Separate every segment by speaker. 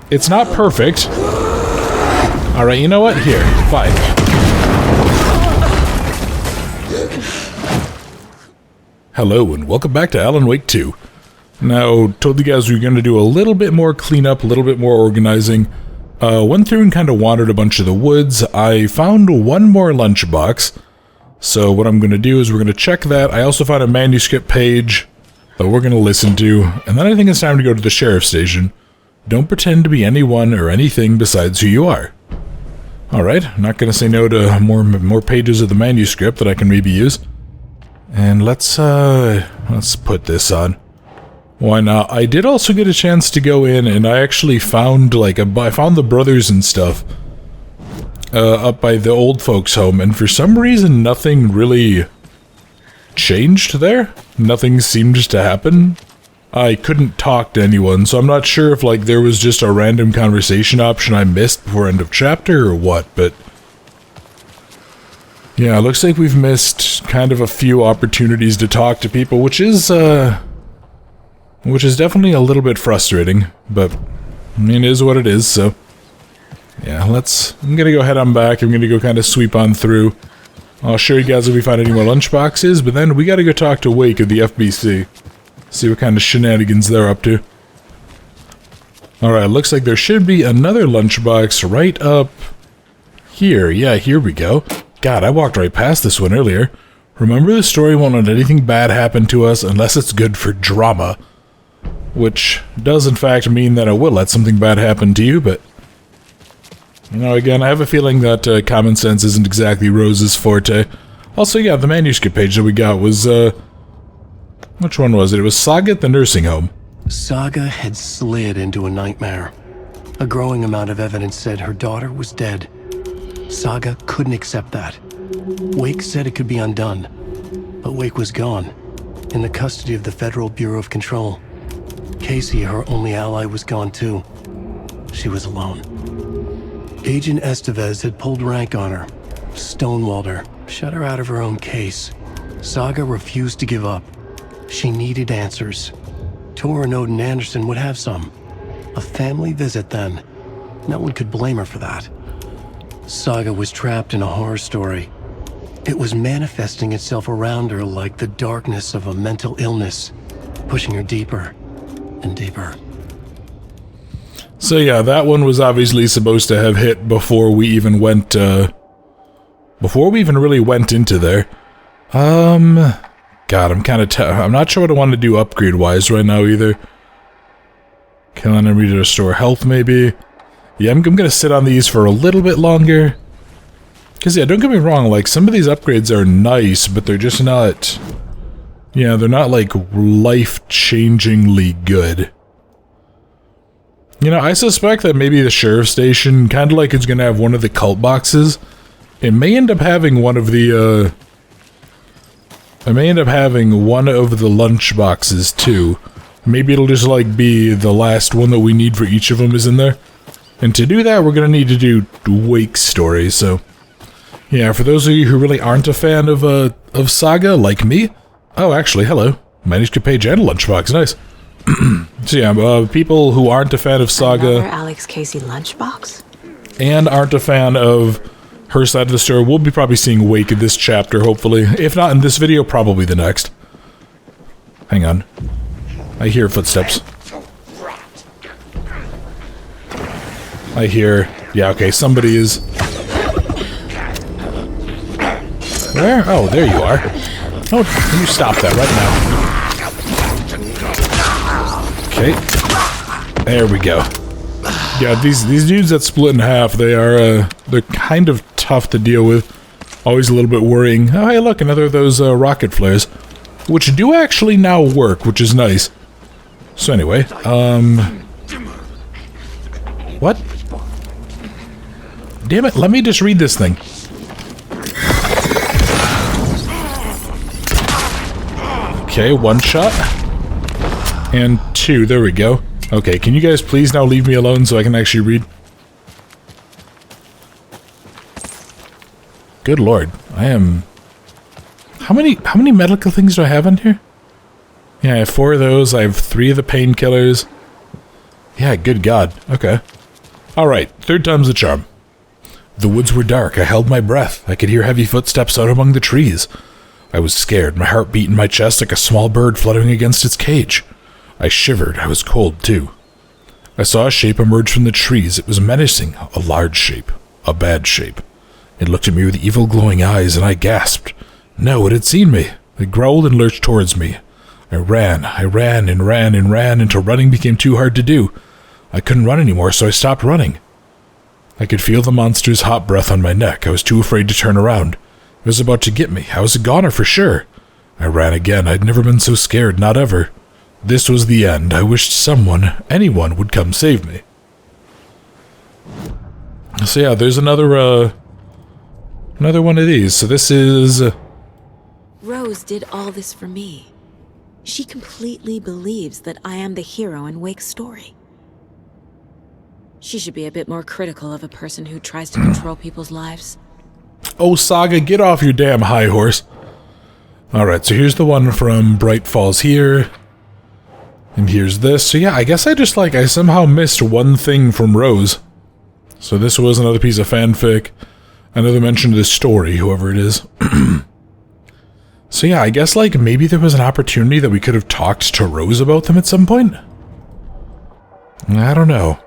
Speaker 1: It's not perfect. Alright, you know what? Here, fine. Hello, and welcome back to Alan Wake 2. Now, told you guys we were going to do a little bit more cleanup, a little bit more organizing. Went through and kind of wandered a bunch of the woods. I found one more lunchbox. So what I'm going to do is we're going to check that. I also found a manuscript page that we're going to listen to. And then I think it's time to go to the sheriff's station. Don't pretend to be anyone or anything besides who you are. Alright, I'm not going to say no to more pages of the manuscript that I can maybe use. And let's put this on. Why not? I did also get a chance to go in and I actually found, I found the brothers and stuff. Up by the old folks' home, and for some reason nothing really changed there. Nothing seemed to happen. I couldn't talk to anyone, so I'm not sure if there was just a random conversation option I missed before end of chapter or what, but yeah, it looks like we've missed kind of a few opportunities to talk to people, which is definitely a little bit frustrating, but I mean, it is what it is, so yeah, I'm gonna go head on back. I'm gonna go kind of sweep on through. I'll show you guys if we find any more lunchboxes, but then we gotta go talk to Wake of the FBC. See what kind of shenanigans they're up to. Alright, looks like there should be another lunchbox right up here. Yeah, here we go. God, I walked right past this one earlier. Remember, the story won't let anything bad happen to us unless it's good for drama. Which does in fact mean that it will let something bad happen to you, but you know, again, I have a feeling that common sense isn't exactly Rose's forte. Also, yeah, the manuscript page that we got was, which one was it? It was Saga at the nursing home.
Speaker 2: Saga had slid into a nightmare. A growing amount of evidence said her daughter was dead. Saga couldn't accept that. Wake said it could be undone. But Wake was gone, in the custody of the Federal Bureau of Control. Casey, her only ally, was gone too. She was alone. Agent Estevez had pulled rank on her, stonewalled her, shut her out of her own case. Saga refused to give up. She needed answers. Tor and Odin Anderson would have some. A family visit then. No one could blame her for that. Saga was trapped in a horror story. It was manifesting itself around her like the darkness of a mental illness, pushing her deeper and deeper.
Speaker 1: So yeah, that one was obviously supposed to have hit before we even went, before we even really went into there. God, I'm not sure what I want to do upgrade-wise right now either. Killing enemy to restore health, maybe. Yeah, I'm gonna sit on these for a little bit longer. Because, yeah, don't get me wrong, some of these upgrades are nice, but they're just not... Yeah, they're not, life-changingly good. You know, I suspect that maybe the sheriff's station, kind of it's gonna have one of the cult boxes. It may end up having one of the, lunch boxes, too. Maybe it'll just, be the last one that we need for each of them is in there. And to do that, we're gonna need to do Wake's story, so... Yeah, for those of you who really aren't a fan of Saga, like me... Oh, actually, hello. Manuscript page and lunchbox, nice. So yeah, people who aren't a fan of Saga...
Speaker 3: Another Alex Casey lunchbox?
Speaker 1: And aren't a fan of her side of the story, we'll be probably seeing Wake in this chapter, hopefully. If not in this video, probably the next. Hang on. I hear footsteps. I hear... Yeah, okay, somebody is... Where? Oh, there you are. Oh, you stop that right now. Okay. There we go. Yeah, these dudes that split in half, they're kind of tough to deal with. Always a little bit worrying. Oh, hey, look, another of those rocket flares. Which do actually now work, which is nice. So anyway, what? Damn it, let me just read this thing. Okay, one shot. And two, there we go. Okay, can you guys please now leave me alone so I can actually read? Good lord, I am... How many medical things do I have in here? Yeah, I have 4 of those, I have 3 of the painkillers. Yeah, good god, okay. Alright, third time's the charm. The woods were dark. I held my breath. I could hear heavy footsteps out among the trees. I was scared, my heart beat in my chest like a small bird fluttering against its cage. I shivered. I was cold, too. I saw a shape emerge from the trees. It was menacing, a large shape, a bad shape. It looked at me with evil glowing eyes, and I gasped. No, it had seen me. It growled and lurched towards me. I ran until running became too hard to do. I couldn't run anymore, so I stopped running. I could feel the monster's hot breath on my neck. I was too afraid to turn around. It was about to get me. I was a goner for sure. I ran again. I'd never been so scared, not ever. This was the end. I wished someone, anyone, would come save me. So yeah, there's another one of these. So this is...
Speaker 3: Rose did all this for me. She completely believes that I am the hero in Wake's story. She should be a bit more critical of a person who tries to control people's lives.
Speaker 1: Oh, Saga, get off your damn high horse. Alright, so here's the one from Bright Falls here. And here's this. So yeah, I guess I somehow missed one thing from Rose. So this was another piece of fanfic. Another mention of this story, whoever it is. So yeah, I guess maybe there was an opportunity that we could have talked to Rose about them at some point? I don't know.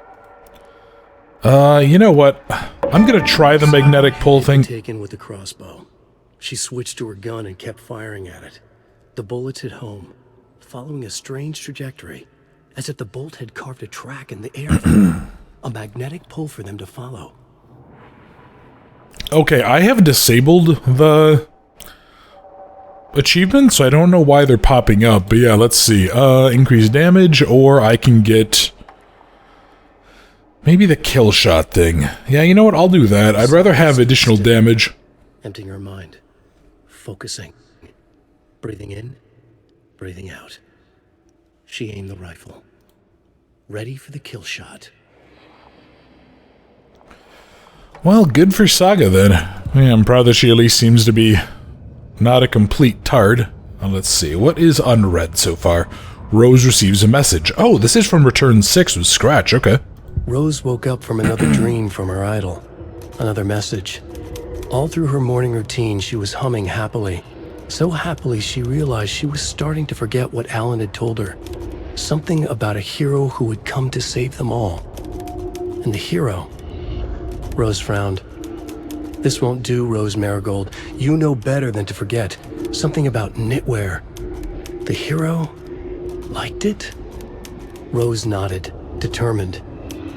Speaker 1: You know what? I'm gonna try the magnetic pull thing.
Speaker 2: Taken with the crossbow. She switched to her gun and kept firing at it. The bullets hit home, following a strange trajectory, as if the bolt had carved a track in the air. A magnetic pull for them to follow.
Speaker 1: Okay, I have disabled the achievements, so I don't know why they're popping up, but yeah, let's see. Increase damage, or I can get maybe the kill shot thing. Yeah, you know what? I'll do that. I'd rather have additional damage.
Speaker 2: Emptying her mind. Focusing. Breathing in, breathing out. She aimed the rifle. Ready for the kill shot.
Speaker 1: Well, good for Saga then. Yeah, I'm proud that she at least seems to be not a complete tard. Let's see, what is unread so far? Rose receives a message. Oh, this is from Return 6 with Scratch, okay.
Speaker 2: Rose woke up from another dream from her idol. Another message. All through her morning routine, she was humming happily. So happily, she realized she was starting to forget what Alan had told her. Something about a hero who would come to save them all. And the hero... Rose frowned. This won't do, Rose Marigold. You know better than to forget. Something about knitwear. The hero liked it? Rose nodded, determined.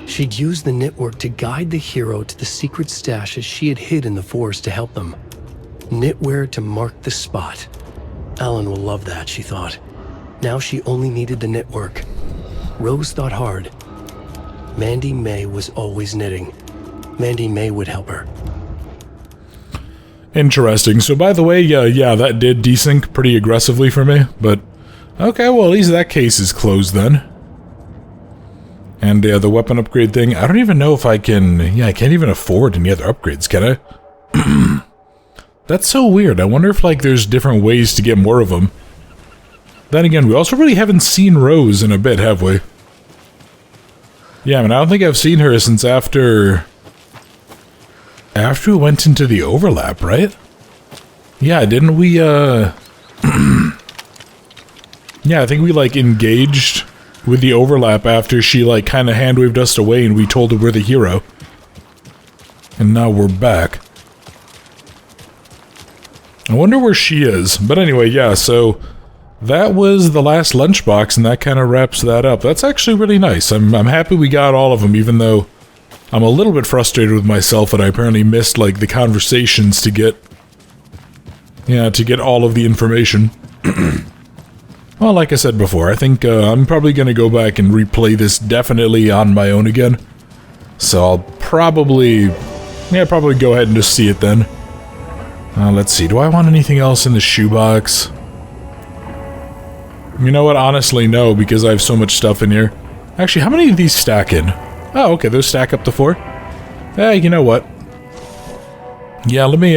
Speaker 2: She'd use the knitwork to guide the hero to the secret stashes she had hid in the forest to help them. Knitwear to mark the spot. Alan will love that, she thought. Now she only needed the knitwork. Rose thought hard. Mandy May was always knitting. Mandy May would help her.
Speaker 1: Interesting. So by the way, yeah, that did desync pretty aggressively for me, but okay, well at least that case is closed then. And the weapon upgrade thing, I don't even know if I can... Yeah, I can't even afford any other upgrades, can I? That's so weird. I wonder if, there's different ways to get more of them. Then again, we also really haven't seen Rose in a bit, have we? Yeah, I mean, I don't think I've seen her since after we went into the overlap, right? Yeah, didn't we, Yeah, I think we, engaged with the overlap after she, kind of hand-waved us away and we told her we're the hero. And now we're back. I wonder where she is. But anyway, yeah, so that was the last lunchbox, and that kind of wraps that up. That's actually really nice. I'm happy we got all of them, even though I'm a little bit frustrated with myself that I apparently missed, the conversations to get... Yeah, to get all of the information. Well, like I said before, I think I'm probably going to go back and replay this definitely on my own again. So I'll probably go ahead and just see it then. Let's see, do I want anything else in the shoebox? You know what, honestly no, because I have so much stuff in here. Actually, how many of these stack in? Oh, okay, those stack up to 4. Hey, you know what? Yeah, let me,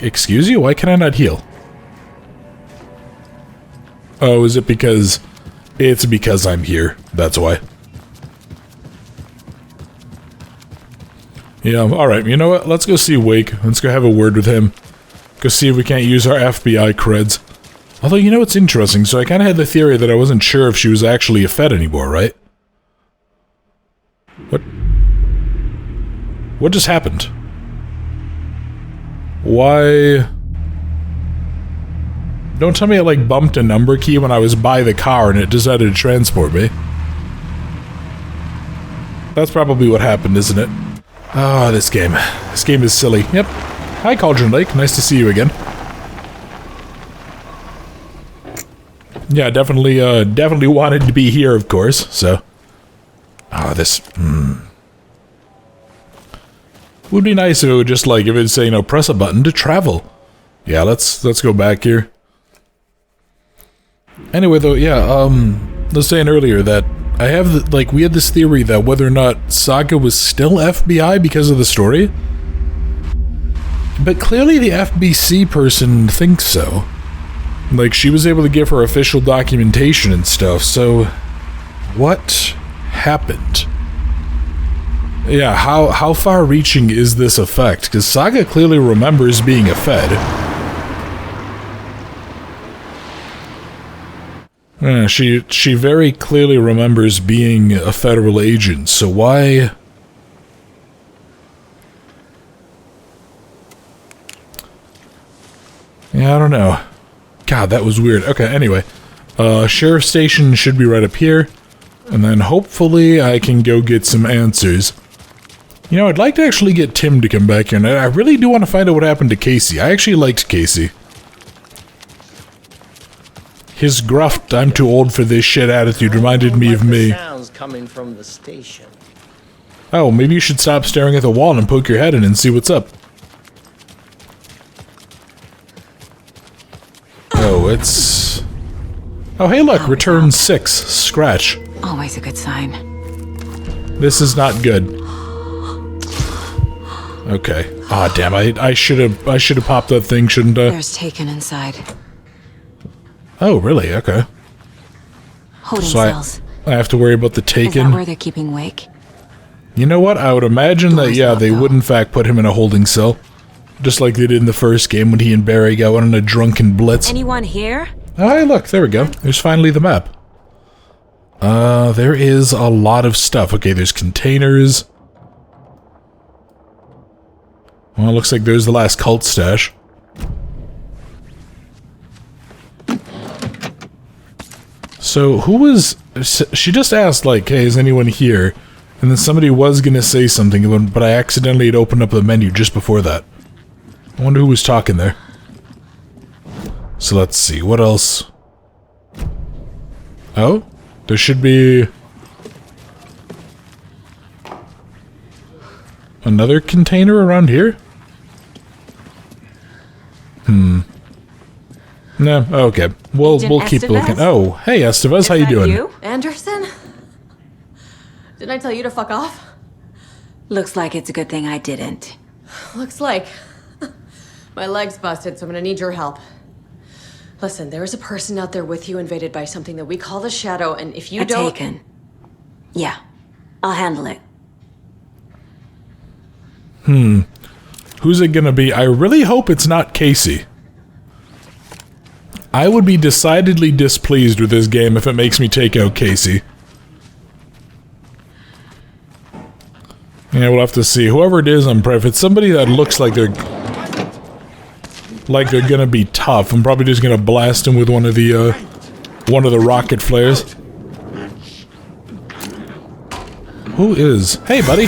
Speaker 1: excuse you? Why can I not heal? Oh, is it because... It's because I'm here. That's why. Yeah, alright, you know what? Let's go see Wake. Let's go have a word with him. Go see if we can't use our FBI creds. Although, you know what's interesting? So I kind of had the theory that I wasn't sure if she was actually a Fed anymore, right? What? What just happened? Why? Don't tell me I, like, bumped a number key when I was by the car and it decided to transport me. That's probably what happened, isn't it? Ah, this game. This game is silly. Yep. Hi, Cauldron Lake. Nice to see you again. Yeah, definitely wanted to be here, of course, so... Ah, this... Would be nice if it would just, like, if it'd say, you know, press a button to travel. Yeah, let's go back here. Anyway, though, yeah, I was saying earlier that I have, like, we had this theory that whether or not Saga was still FBI because of the story. But clearly the FBC person thinks so. Like, she was able to give her official documentation and stuff, so... What happened? Yeah, how far-reaching is this effect? Because Saga clearly remembers being a Fed. She very clearly remembers being a federal agent, so why... Yeah, I don't know. God, that was weird. Okay, anyway. Sheriff Station should be right up here. And then hopefully I can go get some answers. You know, I'd like to actually get Tim to come back here, and I really do want to find out what happened to Casey. I actually liked Casey. His gruff, I'm too old for this shit attitude reminded me of me.
Speaker 4: Sounds coming from the station.
Speaker 1: Oh, maybe you should stop staring at the wall and poke your head in and see what's up. Oh, it's... Oh, hey look, return 6. Scratch.
Speaker 3: Always a good sign.
Speaker 1: This is not good. Okay. Ah, damn, I should have popped that thing, shouldn't I?
Speaker 3: There's Taken inside.
Speaker 1: Oh, really? Okay.
Speaker 3: Holding
Speaker 1: So
Speaker 3: cells.
Speaker 1: I have to worry about the
Speaker 3: Is that
Speaker 1: Taken.
Speaker 3: where they're keeping Wake?
Speaker 1: You know what? I would imagine that,
Speaker 3: Door's
Speaker 1: yeah,
Speaker 3: locked,
Speaker 1: they
Speaker 3: though.
Speaker 1: would in fact put him in a holding cell. Just like they did in the first game when he and Barry got on a drunken blitz.
Speaker 3: Anyone here?
Speaker 1: Oh, hey, look, there we go. There's finally the map. There is a lot of stuff. Okay, there's containers. Well, it looks like there's the last cult stash. So, who was... She just asked, like, hey, is anyone here? And then somebody was gonna say something, but I accidentally had opened up the menu just before that. I wonder who was talking there. So let's see, what else? Oh? There should be... another container around here? No, okay. We'll keep
Speaker 3: Estevez?
Speaker 1: looking. Oh, hey Estevez, how you doing?
Speaker 5: You? Anderson? Didn't I tell you to fuck off?
Speaker 3: Looks like it's a good thing I didn't.
Speaker 5: Looks like. My leg's busted, so I'm gonna need your help. Listen, there is a person out there with you invaded by something that we call the Shadow, and if you don't...
Speaker 3: Taken. Yeah, I'll handle it.
Speaker 1: Who's it gonna be? I really hope it's not Casey. I would be decidedly displeased with this game if it makes me take out Casey. Yeah, we'll have to see. Whoever it is, if it's somebody that looks like they're gonna be tough, I'm probably just gonna blast him with one of the rocket flares. Who is? Hey, buddy.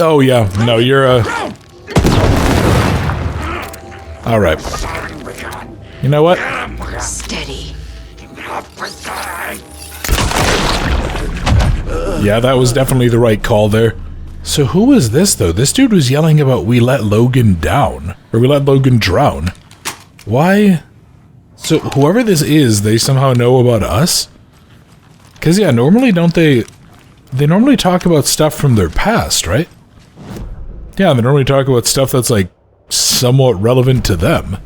Speaker 1: Oh yeah, no, you're all right. You know what?
Speaker 3: Steady.
Speaker 1: Yeah, that was definitely the right call there. So who is this, though? This dude was yelling about we let Logan down. Or we let Logan drown. Why? So whoever this is, they somehow know about us? Because, yeah, normally don't they... They normally talk about stuff from their past, right? Yeah, they normally talk about stuff that's, like, somewhat relevant to them.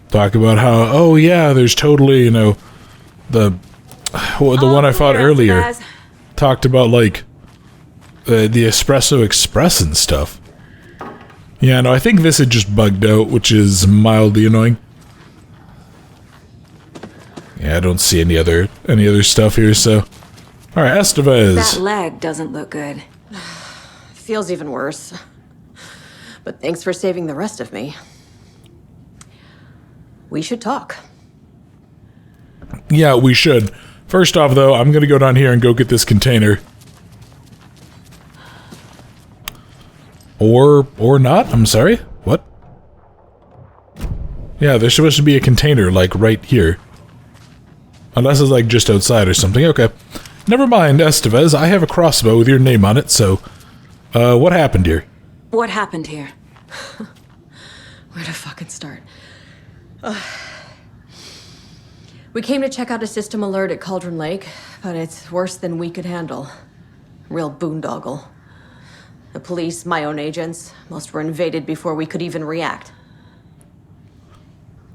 Speaker 1: Talk about how, oh yeah, there's totally, you know, the one I fought earlier talked about, like, the Espresso Express and stuff. Yeah, no, I think this had just bugged out, which is mildly annoying. Yeah, I don't see any other stuff here, so... Alright, Estevez.
Speaker 3: That leg doesn't look good.
Speaker 5: Feels even worse. But thanks for saving the rest of me. We should talk.
Speaker 1: Yeah, we should. First off, though, I'm gonna go down here and go get this container. Or not? I'm sorry? What? Yeah, there's supposed to be a container, like, right here. Unless it's, like, just outside or something. Okay. Never mind, Estevez. I have a crossbow with your name on it, so... what happened here?
Speaker 3: What happened here?
Speaker 5: Where to fucking start? We came to check out a system alert at Cauldron Lake, but it's worse than we could handle. Real boondoggle. The police, my own agents, most were invaded before we could even react.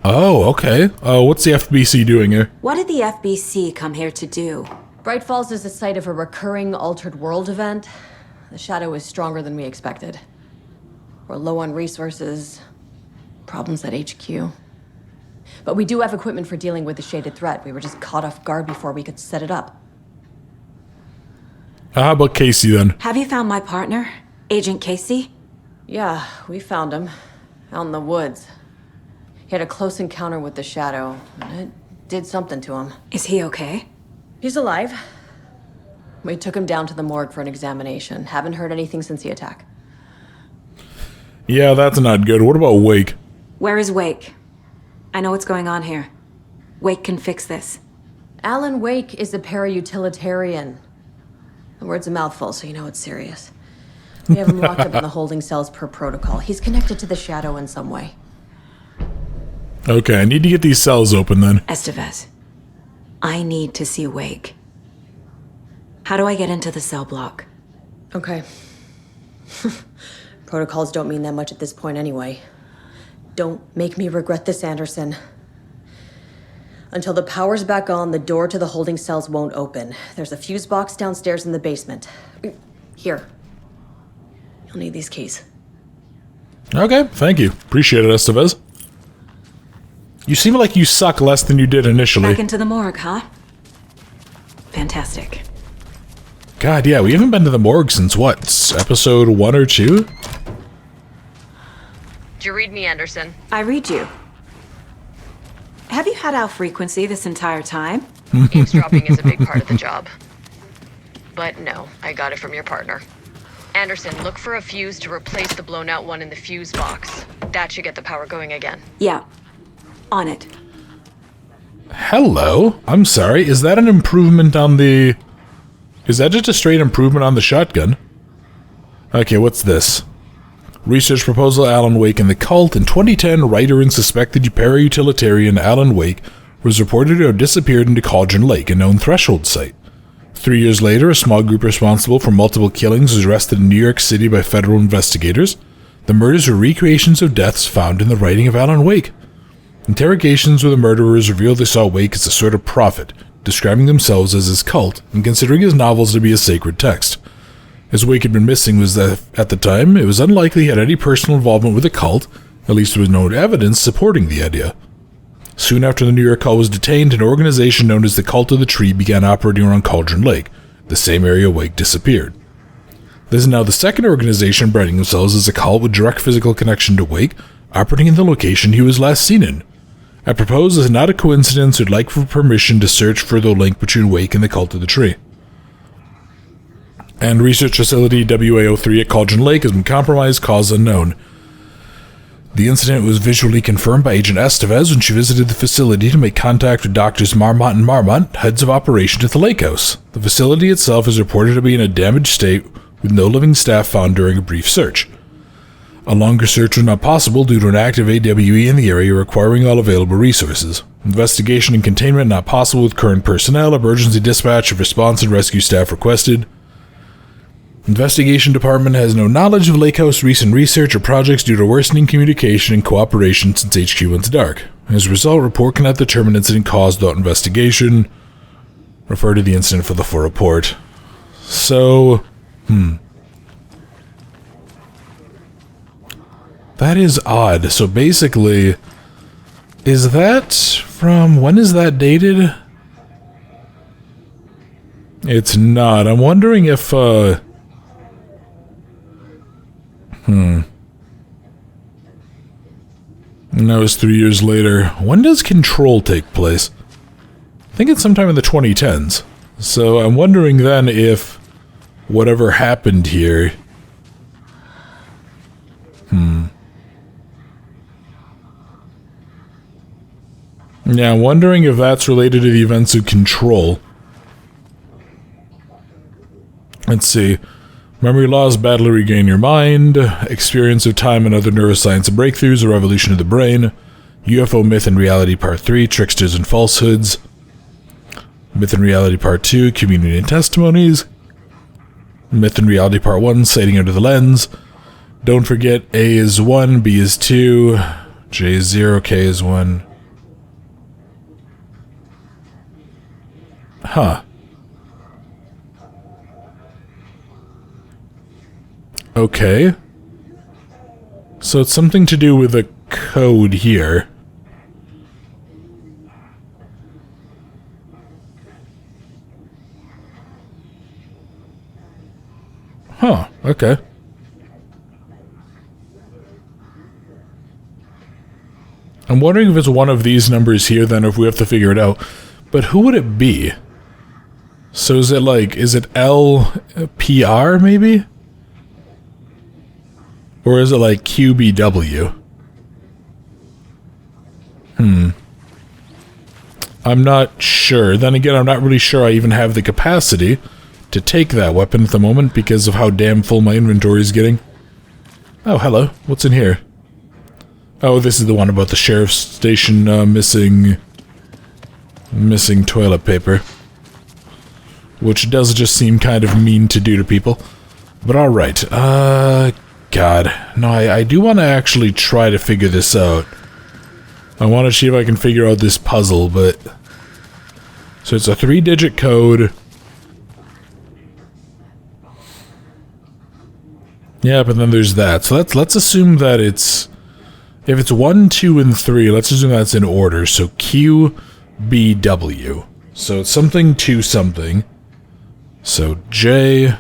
Speaker 1: Oh, okay. What's the FBC doing here?
Speaker 3: What did the FBC come here to do?
Speaker 5: Bright Falls is the site of a recurring Altered World event. The shadow is stronger than we expected. We're low on resources, problems at HQ. But we do have equipment for dealing with the shaded threat. We were just caught off guard before we could set it up.
Speaker 1: How about Casey, then?
Speaker 3: Have you found my partner, Agent Casey?
Speaker 5: Yeah, we found him. Out in the woods. He had a close encounter with the shadow, and it did something to him.
Speaker 3: Is he okay?
Speaker 5: He's alive. We took him down to the morgue for an examination. Haven't heard anything since the attack.
Speaker 1: Yeah, that's not good. What about Wake?
Speaker 3: Where is Wake? I know what's going on here. Wake can fix this.
Speaker 5: Alan Wake is a para-utilitarian. The word's a mouthful, so you know it's serious. We have him locked up in the holding cells per protocol. He's connected to the shadow in some way.
Speaker 1: Okay, I need to get these cells open, then.
Speaker 3: Estevez, I need to see Wake. How do I get into the cell block?
Speaker 5: Okay. Protocols don't mean that much at this point anyway. Don't make me regret this, Anderson. Until the power's back on, the door to the holding cells won't open. There's a fuse box downstairs in the basement. Here. You'll need these keys.
Speaker 1: Okay, thank you. Appreciate it, Estevez. You seem like you suck less than you did initially.
Speaker 3: Back into the morgue, huh? Fantastic.
Speaker 1: God, yeah, we haven't been to the morgue since, what, episode 1 or 2?
Speaker 5: Did you read me, Anderson?
Speaker 3: I read you. Have you had our frequency this entire time?
Speaker 5: Eavesdropping is a big part of the job. But no, I got it from your partner. Anderson, look for a fuse to replace the blown out one in the fuse box. That should get the power going again.
Speaker 3: Yeah. On it.
Speaker 1: Hello? I'm sorry, is that an improvement on the... Is that just a straight improvement on the shotgun? Okay, what's this? Research proposal Alan Wake and the cult. In 2010, writer and suspected para-utilitarian Alan Wake was reported to have disappeared into Cauldron Lake, a known threshold site. 3 years later, a small group responsible for multiple killings was arrested in New York City by federal investigators. The murders were recreations of deaths found in the writing of Alan Wake. Interrogations with the murderers revealed they saw Wake as a sort of prophet, describing themselves as his cult and considering his novels to be a sacred text. As Wake had been missing was that, at the time, it was unlikely he had any personal involvement with the cult, at least there was no evidence supporting the idea. Soon after the New York cult was detained, an organization known as the Cult of the Tree began operating around Cauldron Lake, the same area Wake disappeared. This is now the second organization branding themselves as a cult with direct physical connection to Wake, operating in the location he was last seen in. I propose this is not a coincidence. Would like for permission to search for the link between Wake and the Cult of the Tree. And research facility WA03 at Cauldron Lake has been compromised, cause unknown. The incident was visually confirmed by Agent Estevez when she visited the facility to make contact with Doctors Marmont and Marmont, heads of operations at the lake house. The facility itself is reported to be in a damaged state, with no living staff found during a brief search. A longer search was not possible due to an active AWE in the area requiring all available resources. Investigation and containment not possible with current personnel. Emergency dispatch of response and rescue staff requested. Investigation Department has no knowledge of Lake House recent research or projects due to worsening communication and cooperation since HQ went dark. As a result, report cannot determine incident cause without investigation. Refer to the incident for the full report. So, That is odd. So basically, is that from... when is that dated? It's not. I'm wondering if, No, it's 3 years later. When does Control take place? I think it's sometime in the 2010s. So I'm wondering then if whatever happened here... Yeah, I'm wondering if that's related to the events of Control. Let's see. Memory loss, battle to regain your mind, experience of time and other neuroscience breakthroughs, a revolution of the brain, UFO myth and reality part 3, tricksters and falsehoods, myth and reality part 2, community and testimonies, myth and reality part 1, sighting under the lens. Don't forget A is 1, B is 2, J is 0, K is 1. Huh. Okay. So it's something to do with a code here. Huh, okay. I'm wondering if it's one of these numbers here then, or if we have to figure it out. But who would it be? So is it like, is it LPR maybe? Or is it like QBW? I'm not sure. Then again, I'm not really sure I even have the capacity to take that weapon at the moment because of how damn full my inventory is getting. Oh, hello. What's in here? Oh, this is the one about the sheriff's station missing toilet paper. Which does just seem kind of mean to do to people. But alright, God. No, I do want to actually try to figure this out. I want to see if I can figure out this puzzle, but... So it's a 3-digit code. Yeah, but then there's that. So let's assume that it's... If it's 1, 2, and 3, let's assume that's in order. So Q, B, W. So it's something to something. So J...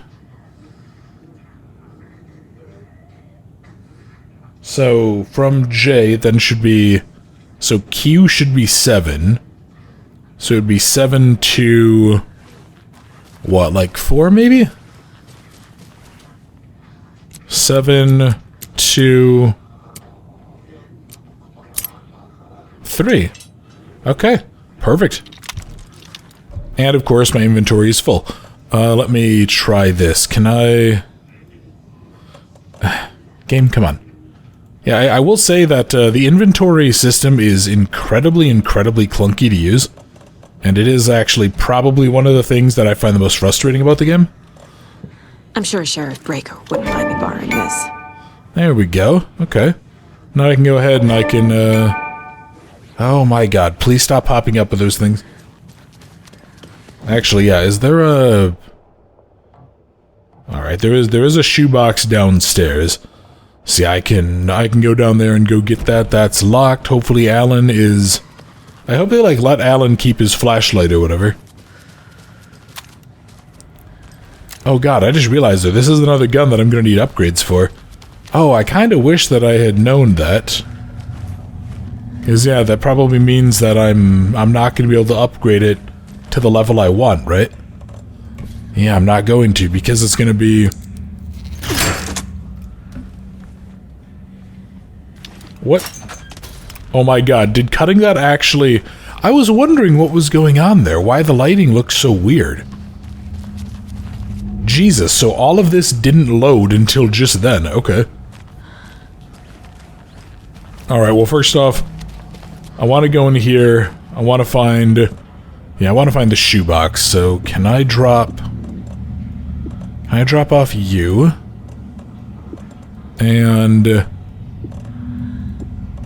Speaker 1: So from J, then should be... So Q should be 7. So it would be 7 to... What, like 4 maybe? 7 to... 3. Okay, perfect. And of course my inventory is full. Let me try this. Can I... Game, come on. Yeah, I will say that the inventory system is incredibly clunky to use. And it is actually probably one of the things that I find the most frustrating about the game.
Speaker 3: I'm sure Sheriff Breaker wouldn't mind me borrowing this.
Speaker 1: There we go. Okay. Now I can go ahead and I can, Oh my god, please stop popping up with those things. Actually, yeah, is there a... Alright, there is a shoebox downstairs. See, I can go down there and go get that. That's locked. Hopefully Alan is... I hope they, like, let Alan keep his flashlight or whatever. Oh god, I just realized that this is another gun that I'm gonna need upgrades for. Oh, I kinda wish that I had known that. Because, yeah, that probably means that I'm not gonna be able to upgrade it to the level I want, right? Yeah, I'm not going to, because it's gonna be... What? Oh my god, did cutting that actually... I was wondering what was going on there, why the lighting looked so weird. Jesus, so all of this didn't load until just then, okay. Alright, well first off, I want to go in here, I want to find... Yeah, I want to find the shoebox, so can I drop... Can I drop off you? And...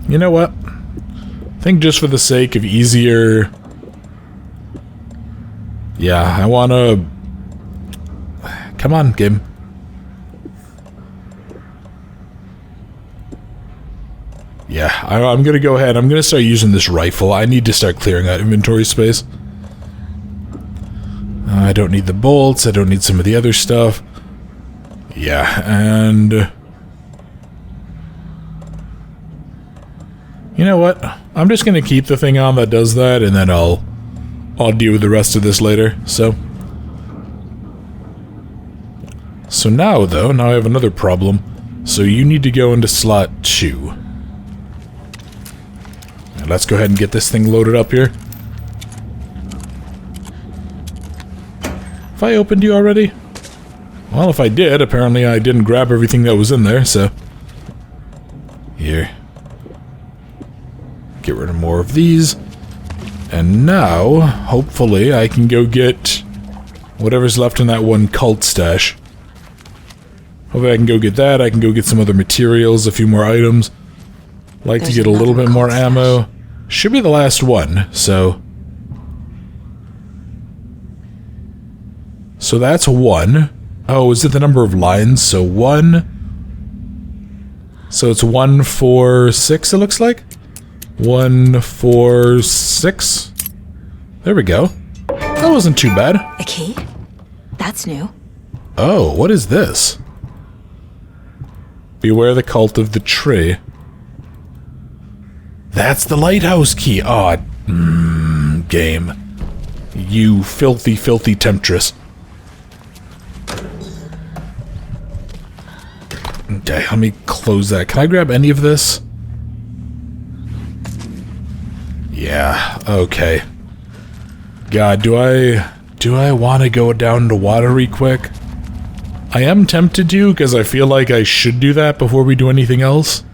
Speaker 1: You know what? I think just for the sake of easier... Yeah, I want to... Come on, game. Yeah, I'm gonna go ahead. I'm gonna start using this rifle. I need to start clearing out inventory space. I don't need the bolts. I don't need some of the other stuff. Yeah, and... you know what? I'm just gonna keep the thing on that does that, and then I'll deal with the rest of this later, so... So now, though, now I have another problem. So you need to go into slot 2. Now let's go ahead and get this thing loaded up here. Have I opened you already? Well, if I did, apparently I didn't grab everything that was in there, so... Here. Get rid of more of these. And now, hopefully, I can go get whatever's left in that one cult stash. Hopefully I can go get that. I can go get some other materials, a few more items. Like to get a little bit more ammo. Should be the last one, so... So that's 1. Oh, is it the number of lines? So 1... So it's 1, 4, 6, it looks like? 1, 4, 6. There we go. That wasn't too bad.
Speaker 3: A key? That's new.
Speaker 1: Oh, what is this? Beware the cult of the tree. That's the lighthouse key. Aw, game. You filthy, filthy temptress. Okay, let me close that. Can I grab any of this? Yeah, okay. God, do I want to go down to watery quick? I am tempted to, because I feel like I should do that before we do anything else.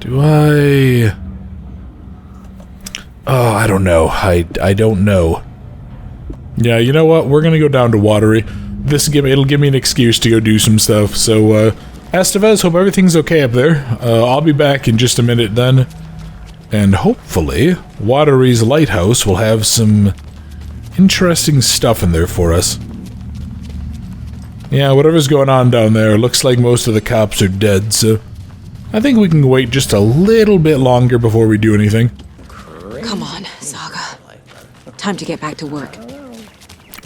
Speaker 1: Do I... Oh, I don't know. I don't know. Yeah, you know what? We're gonna go down to watery. It'll give me an excuse to go do some stuff. So, Estevez, hope everything's okay up there. I'll be back in just a minute then. And hopefully, Watery's lighthouse will have some interesting stuff in there for us. Yeah, whatever's going on down there, looks like most of the cops are dead, so... I think we can wait just a little bit longer before we do anything.
Speaker 3: Come on, Saga. Time to get back to work.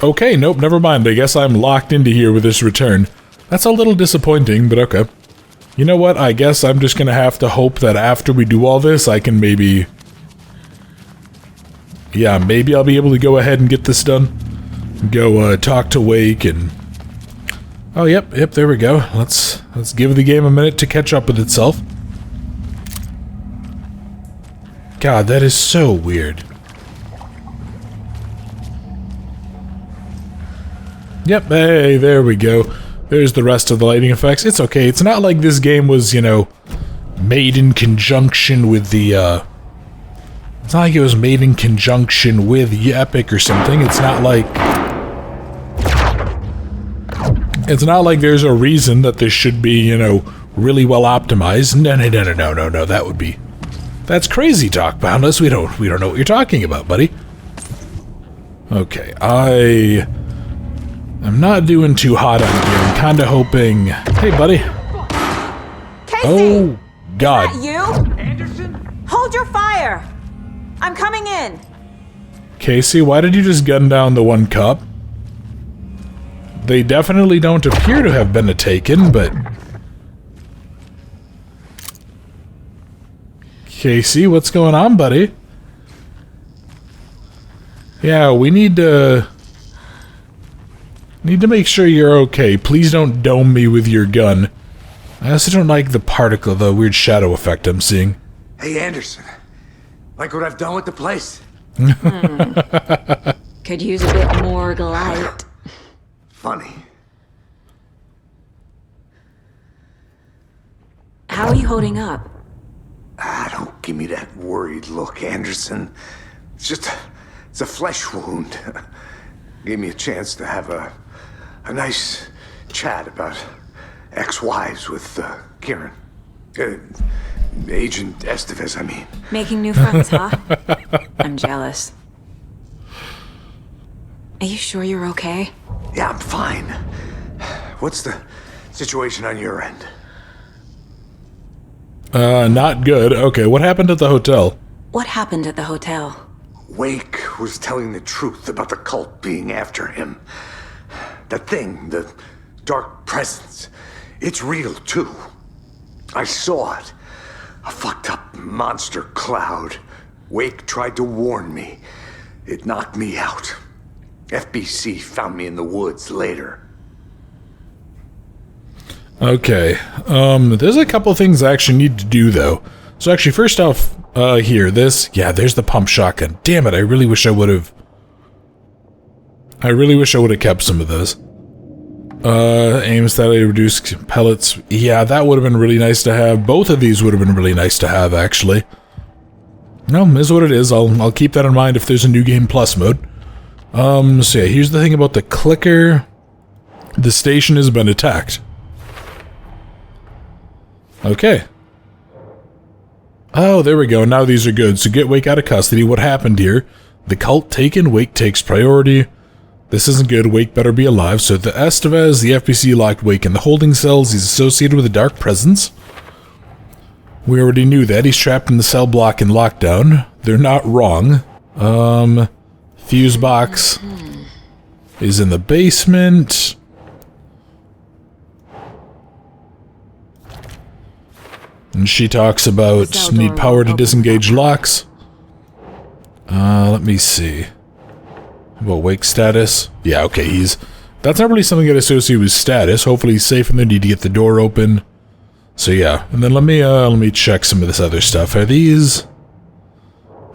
Speaker 1: Okay, nope, never mind. I guess I'm locked into here with this return. That's a little disappointing, but okay. You know what? I guess I'm just gonna have to hope that after we do all this, I can maybe... Yeah, maybe I'll be able to go ahead and get this done. Go, talk to Wake and... Oh, yep, there we go. Let's give the game a minute to catch up with itself. God, that is so weird. Yep, hey, there we go. There's the rest of the lighting effects. It's okay. It's not like this game was, you know, made in conjunction with the, It's not like it was made in conjunction with Epic or something. It's not like... It's not like there's a reason that this should be, you know, really well optimized. No, that would be... That's crazy talk, Boundless. We don't know what you're talking about, buddy. Okay, I'm not doing too hot on here. I'm kind of hoping... Hey, buddy.
Speaker 6: Casey!
Speaker 1: Oh, God.
Speaker 6: Is that you? Anderson? Hold your fire! I'm coming in!
Speaker 1: Casey, why did you just gun down the one cop? They definitely don't appear to have been taken, but... Casey, what's going on, buddy? Yeah, we need to make sure you're okay. Please don't dome me with your gun. I also don't like the weird shadow effect I'm seeing.
Speaker 7: Hey, Anderson. Like what I've done with the place?
Speaker 3: Could use a bit more light.
Speaker 7: Funny.
Speaker 3: How are you holding up?
Speaker 7: Don't give me that worried look, Anderson. It's a flesh wound. Gave me a chance to have a nice chat about ex-wives with Kieran. Agent Estevez, I mean.
Speaker 3: Making new friends, huh? I'm jealous. Are you sure you're okay?
Speaker 7: Yeah, I'm fine. What's the situation on your end?
Speaker 1: Not good. Okay, what happened at the hotel?
Speaker 3: What happened at the hotel?
Speaker 7: Wake was telling the truth about the cult being after him. That thing, the dark presence, it's real too. I saw it. A fucked up monster cloud. Wake tried to warn me. It knocked me out. FBC found me in the woods later.
Speaker 1: Okay, there's a couple things I actually need to do, though. So actually, first off, here, there's the pump shotgun. Damn it, I really wish I would've kept some of those. Aim steadily, reduce pellets. Yeah, that would've been really nice to have. Both of these would've been really nice to have, actually. No, is what it is. I'll keep that in mind if there's a new game plus mode. So yeah, here's the thing about the clicker. The station has been attacked. Okay. Oh, there we go. Now these are good. So get Wake out of custody. What happened here? The cult taken. Wake takes priority. This isn't good. Wake better be alive. So the Estevez, the FBC locked Wake in the holding cells. He's associated with a dark presence. We already knew that. He's trapped in the cell block in lockdown. They're not wrong. Fuse box is in the basement. And she talks about need power to disengage locks. Let me see. About Wake status? Yeah, okay, that's not really something that associated with status. Hopefully he's safe and they need to get the door open. So yeah, and then let me check some of this other stuff. Are these?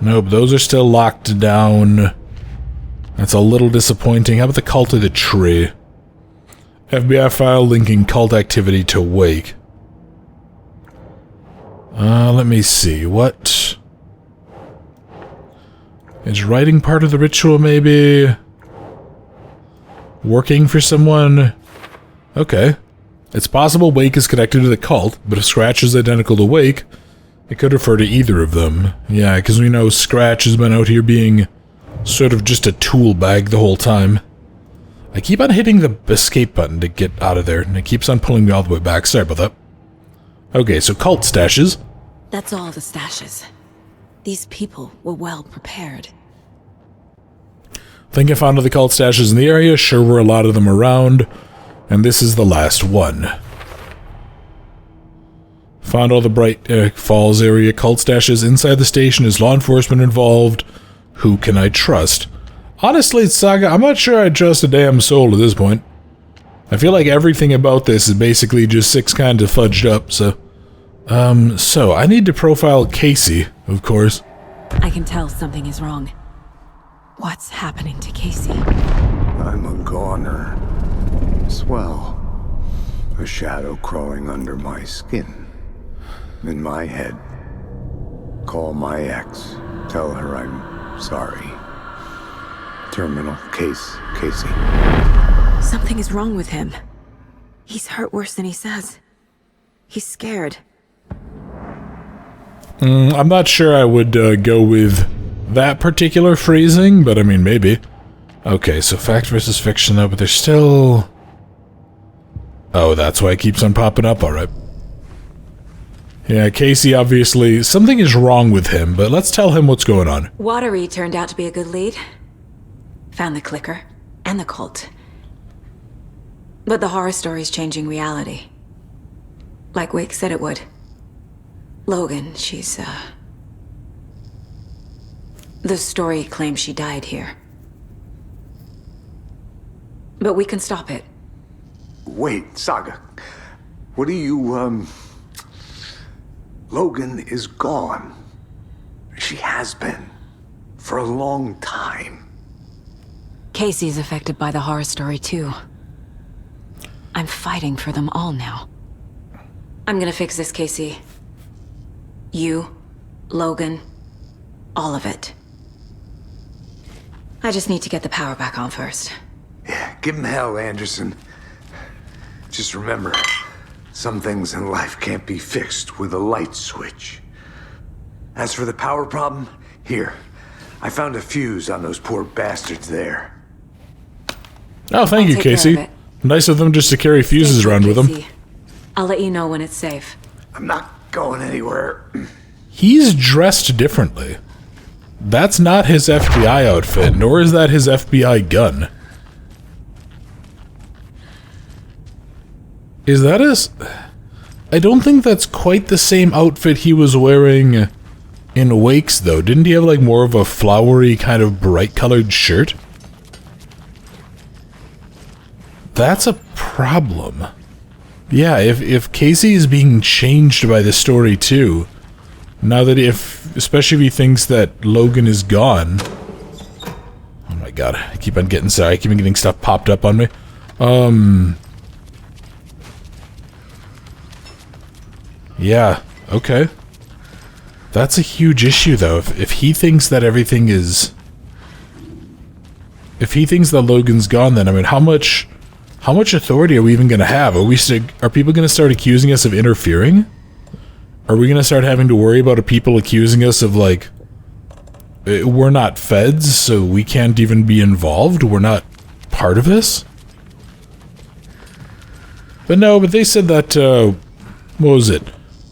Speaker 1: Nope, those are still locked down. That's a little disappointing. How about the cult of the tree? FBI file linking cult activity to Wake. Let me see. What? Is writing part of the ritual, maybe? Working for someone? Okay. It's possible Wake is connected to the cult, but if Scratch is identical to Wake, it could refer to either of them. Yeah, because we know Scratch has been out here being sort of just a tool bag the whole time. I keep on hitting the escape button to get out of there, and it keeps on pulling me all the way back. Sorry about that. Okay, so cult stashes.
Speaker 3: That's all the stashes. These people were well prepared.
Speaker 1: Think I found all the cult stashes in the area. Sure were a lot of them around. And this is the last one. Found all the Bright Falls area cult stashes. Inside the station. Is law enforcement involved? Who can I trust? Honestly, Saga, I'm not sure I trust a damn soul at this point. I feel like everything about this is basically just 6 kinds of fudged up, so... So I need to profile Casey, of course.
Speaker 3: I can tell something is wrong. What's happening to Casey?
Speaker 7: I'm a goner. Swell. A shadow crawling under my skin. In my head. Call my ex. Tell her I'm sorry. Terminal case, Casey.
Speaker 3: Something is wrong with him. He's hurt worse than he says. He's scared.
Speaker 1: I'm not sure I would go with that particular phrasing, but I mean, maybe. Okay, so fact versus fiction, though, but there's still... Oh, that's why it keeps on popping up, alright. Yeah, Casey, obviously, something is wrong with him, but let's tell him what's going on.
Speaker 3: Watery turned out to be a good lead. Found the clicker, and the cult. But the horror story's changing reality. Like Wake said it would. Logan, she's, the story claims she died here. But we can stop it.
Speaker 7: Wait, Saga. What do you, Logan is gone. She has been. For a long time.
Speaker 3: Casey's affected by the horror story, too. I'm fighting for them all now. I'm gonna fix this, Casey. You, Logan, all of it. I just need to get the power back on first.
Speaker 7: Yeah, give him hell, Anderson. Just remember, some things in life can't be fixed with a light switch. As for the power problem, here. I found a fuse on those poor bastards there.
Speaker 1: Oh, thank you, Casey. Nice of them just to carry fuses around with them.
Speaker 3: I'll let you know when it's safe.
Speaker 7: I'm not going anywhere.
Speaker 1: He's dressed differently. That's not his FBI outfit, nor is that his FBI gun. Is that his... I don't think that's quite the same outfit he was wearing in Wakes, though. Didn't he have, like, more of a flowery, kind of bright-colored shirt? That's a problem. Yeah, if Casey is being changed by the story, too, now that especially if he thinks that Logan is gone... Oh my god, I keep on getting stuff popped up on me. Yeah, okay. That's a huge issue, though. If he thinks that everything is... If he thinks that Logan's gone, then, I mean, how much authority are we even going to have? Are people going to start accusing us of interfering? Are we going to start having to worry about people accusing us of, like... We're not feds, so we can't even be involved? We're not part of this? But no, but they said that, what was it?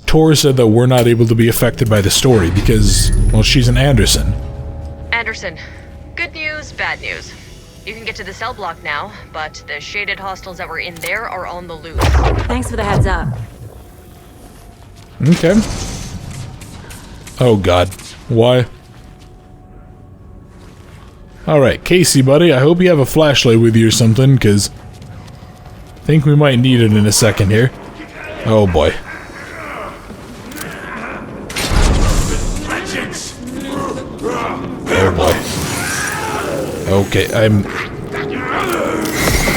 Speaker 1: Tor said that we're not able to be affected by the story because, well, she's an Anderson.
Speaker 8: Anderson, good news, bad news. You can get to the cell block now, but the shaded hostiles that were in there are on the loose.
Speaker 3: Thanks for the heads up.
Speaker 1: Okay. Oh god. Why? Alright, Casey, buddy, I hope you have a flashlight with you or something, because I think we might need it in a second here. Oh boy. Oh boy. Okay, I'm...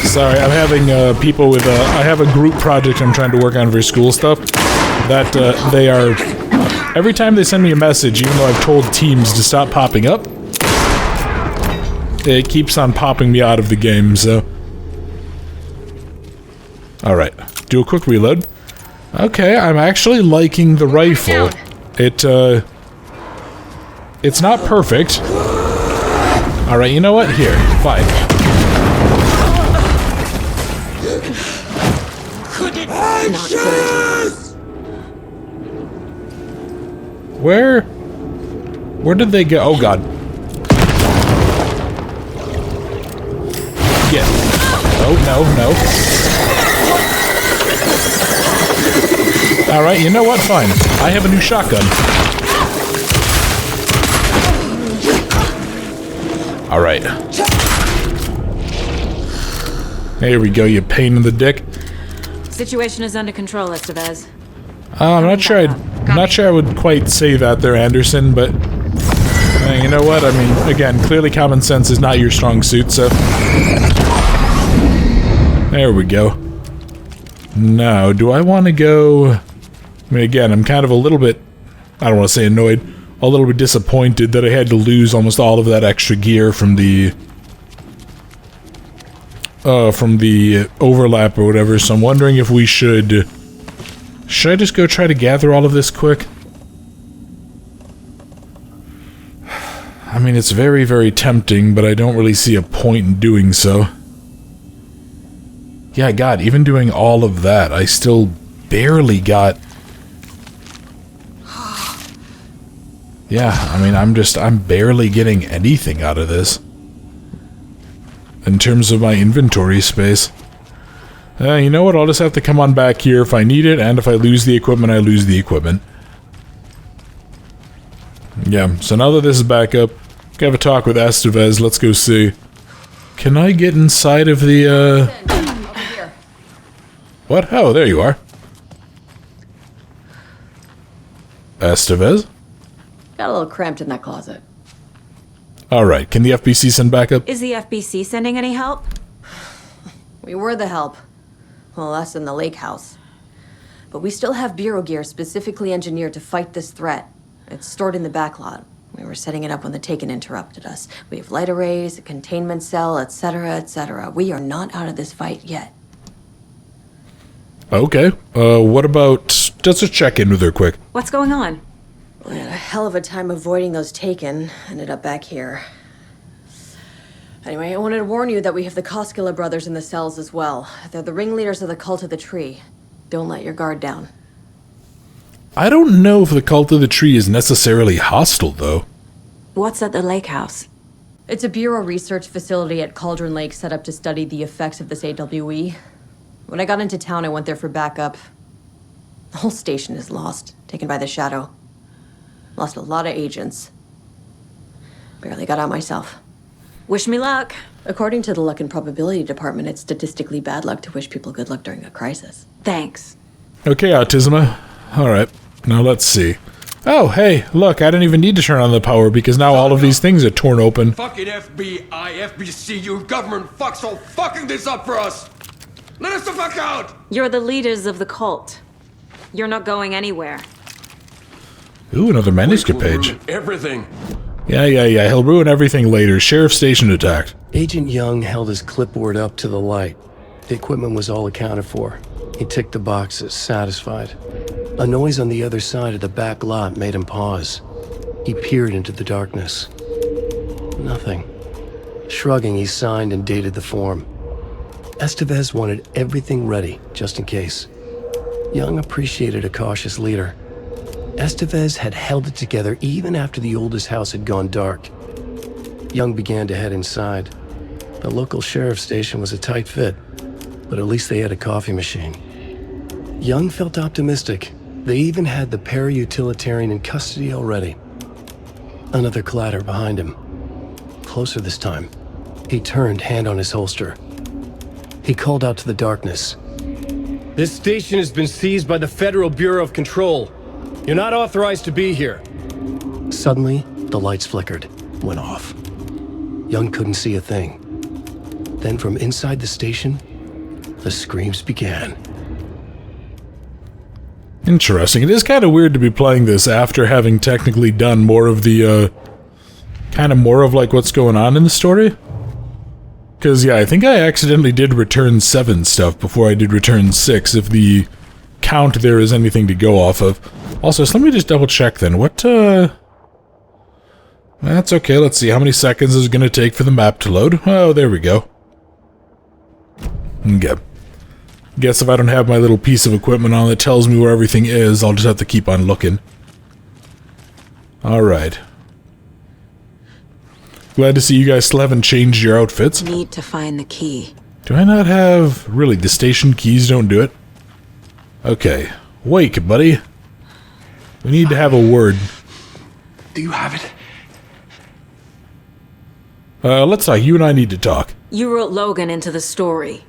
Speaker 1: Sorry, I'm having people with... I have a group project I'm trying to work on for school stuff. That they are... Every time they send me a message, even though I've told teams to stop popping up, it keeps on popping me out of the game, so... Alright, do a quick reload. Okay, I'm actually liking the rifle. It's not perfect. Alright, you know what? Here, fine.
Speaker 5: Not good.
Speaker 1: Where did they go? Oh god. Yeah. No. Alright, you know what? Fine. I have a new shotgun. Alright. There we go, you pain in the dick.
Speaker 3: Situation is under control, Estevez.
Speaker 1: I'm not sure I would quite say that there, Anderson, but you know what? I mean, again, clearly common sense is not your strong suit, so there we go. Now, do I want to go... I mean, again, I'm kind of a little bit, I don't want to say annoyed, a little bit disappointed that I had to lose almost all of that extra gear from the overlap or whatever, so I'm wondering if we should I just go try to gather all of this quick? I mean, it's very, very tempting, but I don't really see a point in doing so. Yeah, God, even doing all of that, I still barely got... Yeah, I mean, I'm barely getting anything out of this. In terms of my inventory space. You know what, I'll just have to come on back here if I need it, and if I lose the equipment, I lose the equipment. Yeah, so now that this is back up, have a talk with Estevez, let's go see. Can I get inside of the,
Speaker 5: Over here.
Speaker 1: What? Oh, there you are. Estevez?
Speaker 5: Got a little cramped in that closet.
Speaker 1: Alright, can the FBC send backup?
Speaker 3: Is the FBC sending any help?
Speaker 5: We were the help. Well, us in the lake house. But we still have Bureau gear specifically engineered to fight this threat. It's stored in the backlot. We were setting it up when the Taken interrupted us. We have light arrays, a containment cell, etc., etc. We are not out of this fight yet.
Speaker 1: Okay. What about... Just a check in with her quick.
Speaker 3: What's going on?
Speaker 5: We had a hell of a time avoiding those Taken. Ended up back here. Anyway, I wanted to warn you that we have the Koskela brothers in the cells as well. They're the ringleaders of the Cult of the Tree. Don't let your guard down.
Speaker 1: I don't know if the Cult of the Tree is necessarily hostile, though.
Speaker 3: What's at the lake house?
Speaker 5: It's a Bureau research facility at Cauldron Lake set up to study the effects of this AWE. When I got into town, I went there for backup. The whole station is lost, taken by the Shadow. Lost a lot of agents. Barely got out myself.
Speaker 3: Wish me luck.
Speaker 5: According to the Luck and Probability Department, it's statistically bad luck to wish people good luck during a crisis.
Speaker 3: Thanks.
Speaker 1: Okay, Autisma. Alright, now let's see. Oh, hey, look, I didn't even need to turn on the power because now all of these things are torn open.
Speaker 9: Fucking FBI, FBC, you government fucks all fucking this up for us! Let us the fuck out!
Speaker 3: You're the leaders of the cult. You're not going anywhere.
Speaker 1: Ooh, another manuscript page.
Speaker 9: Everything.
Speaker 1: Yeah, he'll ruin everything later. Sheriff station attacked.
Speaker 2: Agent Young held his clipboard up to the light. The equipment was all accounted for. He ticked the boxes, satisfied. A noise on the other side of the back lot made him pause. He peered into the darkness. Nothing. Shrugging, he signed and dated the form. Estevez wanted everything ready, just in case. Young appreciated a cautious leader. Estevez had held it together even after the oldest house had gone dark. Young began to head inside. The local sheriff's station was a tight fit, but at least they had a coffee machine. Young felt optimistic. They even had the para-utilitarian in custody already. Another clatter behind him. Closer this time. He turned, hand on his holster. He called out to the darkness.
Speaker 10: This station has been seized by the Federal Bureau of Control. You're not authorized to be here.
Speaker 2: Suddenly, the lights flickered, went off. Young couldn't see a thing. Then from inside the station, the screams began.
Speaker 1: Interesting. It is kind of weird to be playing this after having technically done more of the, kind of more of like what's going on in the story. Because, yeah, I think I accidentally did Return 7 stuff before I did Return 6, if the count there is anything to go off of. Also, so let me just double check then. What, That's okay, let's see. How many seconds is it going to take for the map to load? Oh, there we go. Okay. Guess if I don't have my little piece of equipment on that tells me where everything is, I'll just have to keep on looking. Alright. Glad to see you guys still haven't changed your outfits.
Speaker 3: Need to find the key.
Speaker 1: Do I not have... Really, the station keys don't do it? Okay. Wake, buddy. We need to have a word.
Speaker 7: Do you have it?
Speaker 1: Let's talk. You and I need to talk.
Speaker 3: You wrote Logan into the story.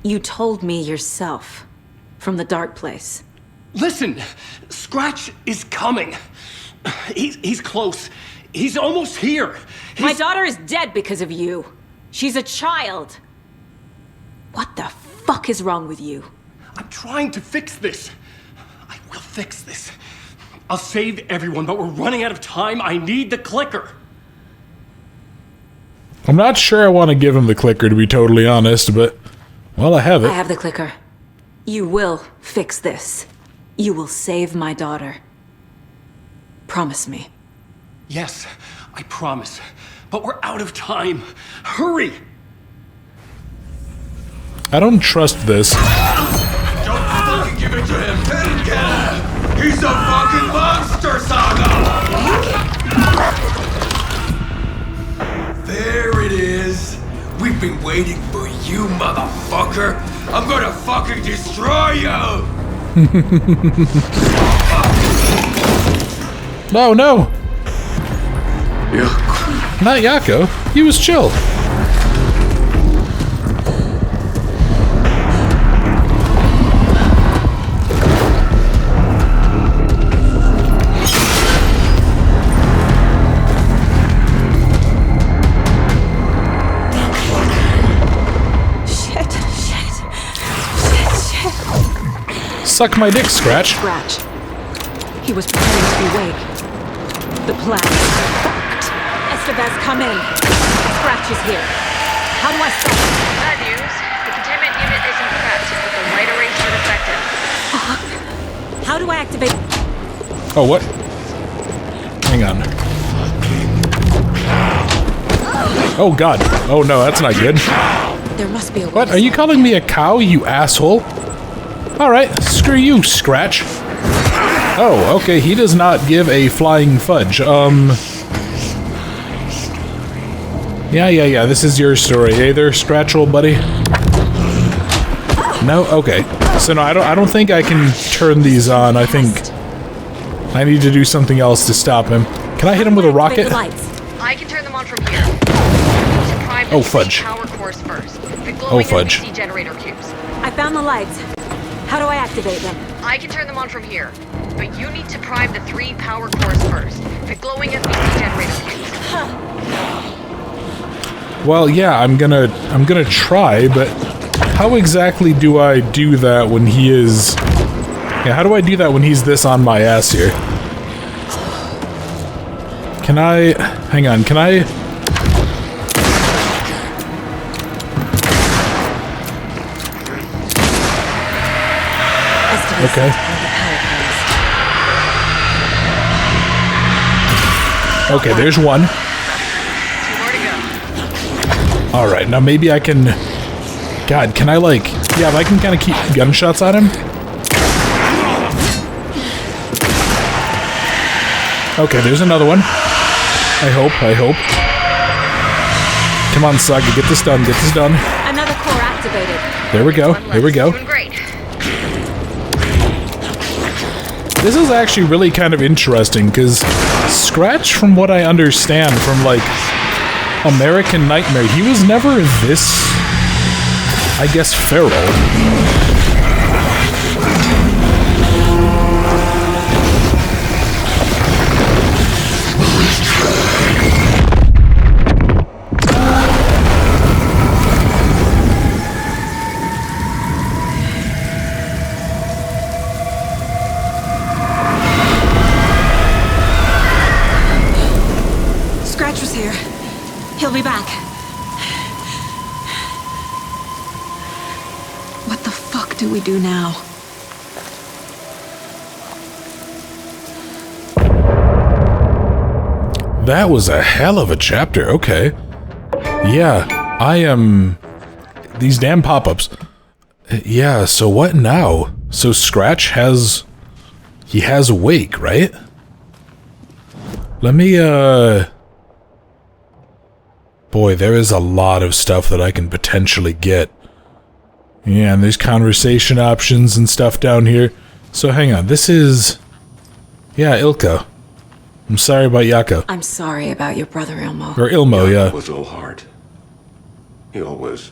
Speaker 3: You told me yourself. From the dark place.
Speaker 10: Listen, Scratch is coming. He's close. He's almost here.
Speaker 3: My daughter is dead because of you. She's a child. What the fuck is wrong with you?
Speaker 10: I'm trying to fix this. I will fix this. I'll save everyone, but we're running out of time. I need the clicker.
Speaker 1: I'm not sure I want to give him the clicker, to be totally honest, but... Well, I have it.
Speaker 3: I have the clicker. You will fix this. You will save my daughter. Promise me.
Speaker 10: Yes, I promise. But we're out of time. Hurry!
Speaker 1: I don't trust this.
Speaker 9: Don't fucking give it to him! He's a fucking monster, Saga! There it is! We've been waiting for you, motherfucker! I'm gonna fucking destroy you!
Speaker 1: Oh, no!
Speaker 7: Yeah.
Speaker 1: Not Yako. He was chill. Suck my dick, Scratch.
Speaker 3: Scratch. He was pretending to be Wake. The plan is fucked. Estevez, come in. Scratch is here. How do I stop him?
Speaker 8: Bad news. The containment unit isn't prepped, but the right array should affect him.
Speaker 3: Fuck. How do I activate...
Speaker 1: Oh, what? Hang on. Oh, God. Oh, no, that's not good.
Speaker 3: There must be a way.
Speaker 1: What? Are you calling me a cow, you asshole? Alright, screw you, Scratch. Oh, okay, he does not give a flying fudge. Yeah, this is your story. Hey there, Scratch, old buddy. No? Okay. So no, I don't think I can turn these on. I think I need to do something else to stop him. Can I hit him with a rocket?
Speaker 8: I can turn them on from here.
Speaker 1: Oh, fudge.
Speaker 8: Power cores first.
Speaker 1: Oh, fudge.
Speaker 8: Generator cubes.
Speaker 6: I found the lights. How do I activate them?
Speaker 8: I can turn them on from here, but you need to prime the 3 power cores first. The glowing FBC generator cubes.
Speaker 1: Well, yeah, I'm gonna try, but how exactly do I do that when he is... Yeah, how do I do that when he's this on my ass here? Can I... Hang on, can I... Okay. Okay, there's one.
Speaker 8: 2 more to go.
Speaker 1: Alright, now maybe I can... God, can I like... Yeah, if I can kind of keep gunshots on him? Okay, there's another one. I hope. Come on, Saga, get this done,
Speaker 6: Another core activated.
Speaker 1: There we go,
Speaker 8: Doing great.
Speaker 1: This is actually really kind of interesting, because Scratch, from what I understand from, like, American Nightmare, he was never this, I guess, feral.
Speaker 6: He'll be back.
Speaker 3: What the fuck do we do now?
Speaker 1: That was a hell of a chapter, okay. Yeah, I am... These damn pop-ups. Yeah, so what now? So Scratch has... He has Wake, right? Let me, Boy, there is a lot of stuff that I can potentially get. Yeah, and there's conversation options and stuff down here. So hang on, this is... Yeah, Ilka. I'm sorry about Yaka.
Speaker 3: I'm sorry about your brother, Ilmo.
Speaker 1: Or Ilmo, yeah.
Speaker 11: It was all hard. He always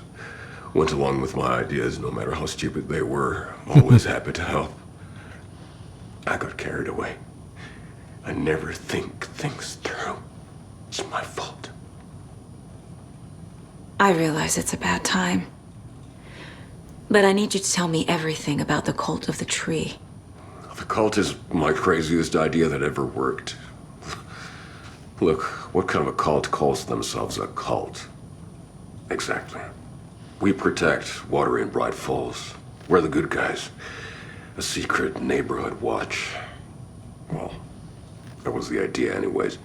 Speaker 11: went along with my ideas, no matter how stupid they were. Always happy to help. I got carried away. I never think things through. It's my fault.
Speaker 3: I realize it's a bad time. But I need you to tell me everything about the cult of the tree.
Speaker 11: The cult is my craziest idea that ever worked. Look, what kind of a cult calls themselves a cult? Exactly. We protect water in Bright Falls. We're the good guys. A secret neighborhood watch. Well, that was the idea anyways.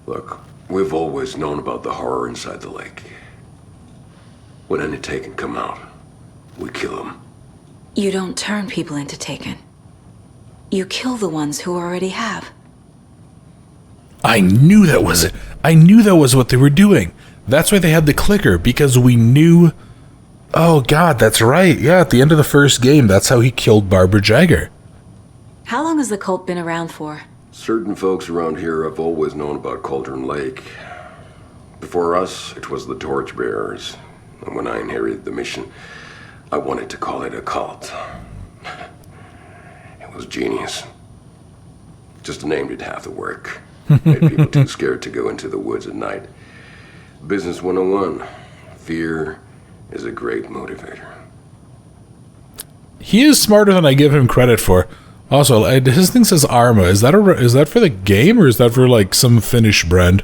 Speaker 11: Look, we've always known about the horror inside the lake. When any Taken come out, we kill them.
Speaker 3: You don't turn people into Taken. You kill the ones who already have.
Speaker 1: I knew that was it. I knew that was what they were doing. That's why they had the clicker, because we knew... Oh god, that's right. Yeah, at the end of the first game, that's how he killed Barbara Jagger.
Speaker 3: How long has the cult been around for?
Speaker 11: Certain folks around here have always known about Cauldron Lake. Before us, it was the Torchbearers. And when I inherited the mission, I wanted to call it a cult. It was genius. Just a name did half the work. Made people too scared to go into the woods at night. Business 101. Fear is a great motivator.
Speaker 1: He is smarter than I give him credit for. Also, his thing says Arma. Is that for the game, or is that for, like, some Finnish brand?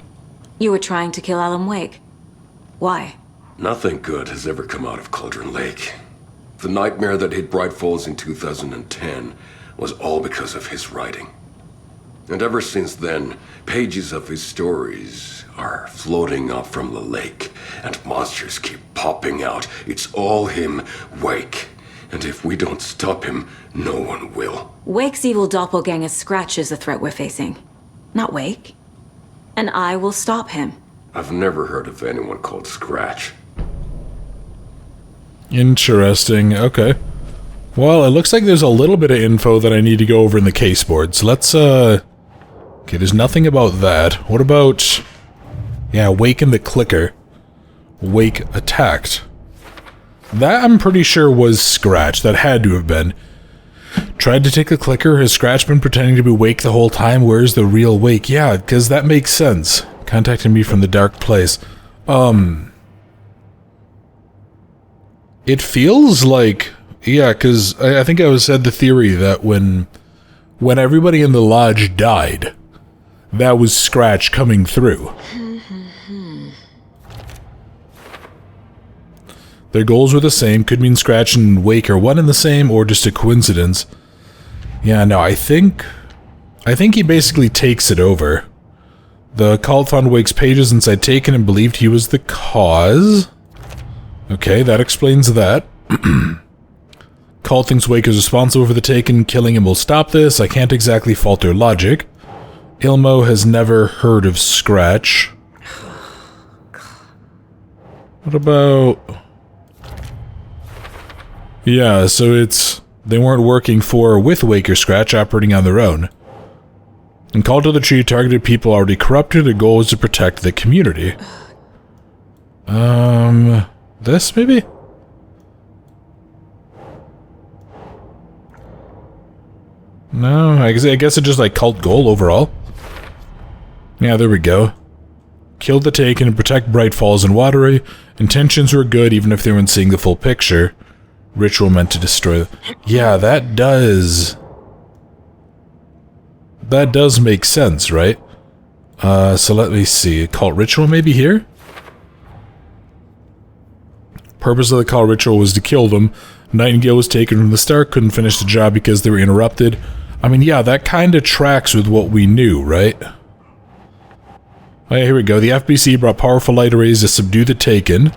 Speaker 3: You were trying to kill Alan Wake. Why?
Speaker 11: Nothing good has ever come out of Cauldron Lake. The nightmare that hit Bright Falls in 2010 was all because of his writing. And ever since then, pages of his stories are floating up from the lake, and monsters keep popping out. It's all him, Wake. And if we don't stop him, no one will.
Speaker 3: Wake's evil doppelganger Scratch is the threat we're facing, not Wake. And I will stop him.
Speaker 11: I've never heard of anyone called Scratch.
Speaker 1: Interesting. Okay. Well, it looks like there's a little bit of info that I need to go over in the case board. So let's, okay, there's nothing about that. What about... Yeah, Wake and the clicker. Wake attacked. That, I'm pretty sure, was Scratch. That had to have been. Tried to take the clicker. Has Scratch been pretending to be Wake the whole time? Where's the real Wake? Yeah, because that makes sense. Contacting me from the dark place. It feels like... Yeah, because I think I said the theory that when everybody in the lodge died, that was Scratch coming through. Their goals were the same. Could mean Scratch and Wake are one and the same, or just a coincidence. Yeah, no, I think he basically takes it over. The cult found Wake's pages inside Taken and believed he was the cause. Okay, that explains that. Cult thinks Wake is responsible for the Taken. Killing him will stop this. I can't exactly fault their logic. Ilmo has never heard of Scratch. What about... Yeah, so it's... They weren't working for or with Wake or Scratch, operating on their own. And Cult of the Tree targeted people already corrupted. Their goal was to protect the community. This, maybe? No, I guess it's just like cult goal overall. Yeah, there we go. Killed the Taken and protect Bright Falls and Watery. Intentions were good even if they weren't seeing the full picture. Ritual meant to destroy... Yeah, that does make sense, right? So let me see. Cult ritual maybe here? Purpose of the cult ritual was to kill them. Nightingale was taken from the start, couldn't finish the job because they were interrupted. I mean, yeah, that kind of tracks with what we knew, right? Oh, yeah, here we go. The FBC brought powerful light arrays to subdue the Taken.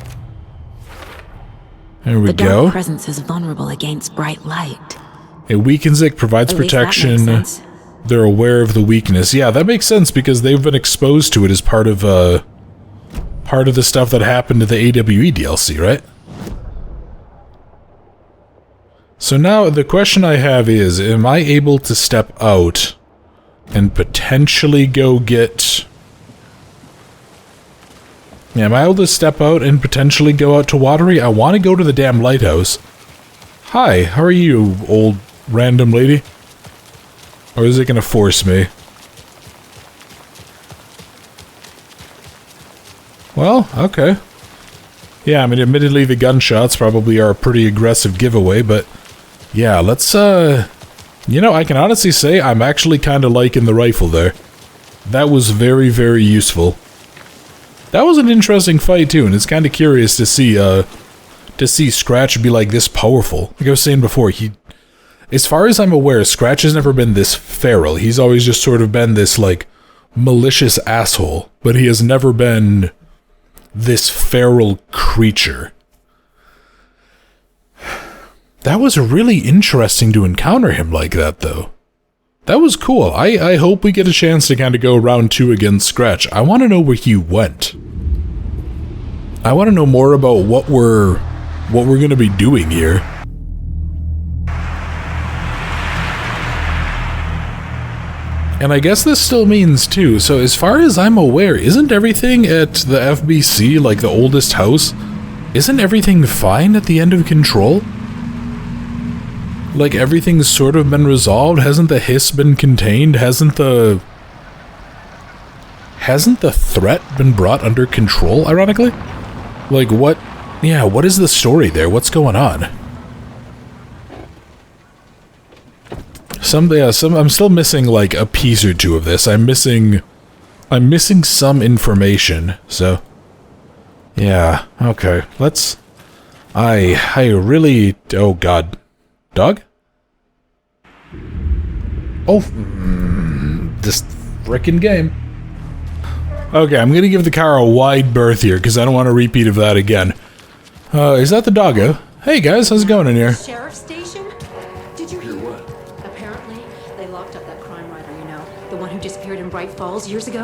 Speaker 1: There we go.
Speaker 3: The dark presence is vulnerable against bright light.
Speaker 1: It weakens it, provides protection. They're aware of the weakness. Yeah, that makes sense because they've been exposed to it as part of the stuff that happened to the AWE DLC, right? So now the question I have is, am I able to step out and potentially go get... Yeah, am I able to step out and potentially go out to Watery? I want to go to the damn lighthouse. Hi, how are you, old random lady? Or is it going to force me? Well, okay. Yeah, I mean, admittedly, the gunshots probably are a pretty aggressive giveaway, but... Yeah, let's, you know, I can honestly say I'm actually kind of liking the rifle there. That was very, very useful. That was an interesting fight, too, and it's kind of curious to see Scratch be, like, this powerful. Like I was saying before, as far as I'm aware, Scratch has never been this feral. He's always just sort of been this, like, malicious asshole, but he has never been this feral creature. That was really interesting to encounter him like that, though. That was cool. I hope we get a chance to kind of go round 2 against Scratch. I want to know where he went. I want to know more about what we're going to be doing here. And I guess this still means, too, so as far as I'm aware, isn't everything at the FBC, like the oldest house, isn't everything fine at the end of Control? Like, everything's sort of been resolved? Hasn't the hiss been contained? Hasn't the threat been brought under control, ironically? Like, what is the story there? What's going on? I'm still missing, like, a piece or two of this. I'm missing some information, so... Yeah, okay. I really... Oh, God. Dog? Oh, this frickin' game. Okay, I'm gonna give the car a wide berth here, because I don't want a repeat of that again. Is that the doggo? Hey guys, how's it going in here?
Speaker 12: Sheriff's station? Did you hear what? Apparently, they locked up that crime writer, you know, the one who disappeared in Bright Falls years ago.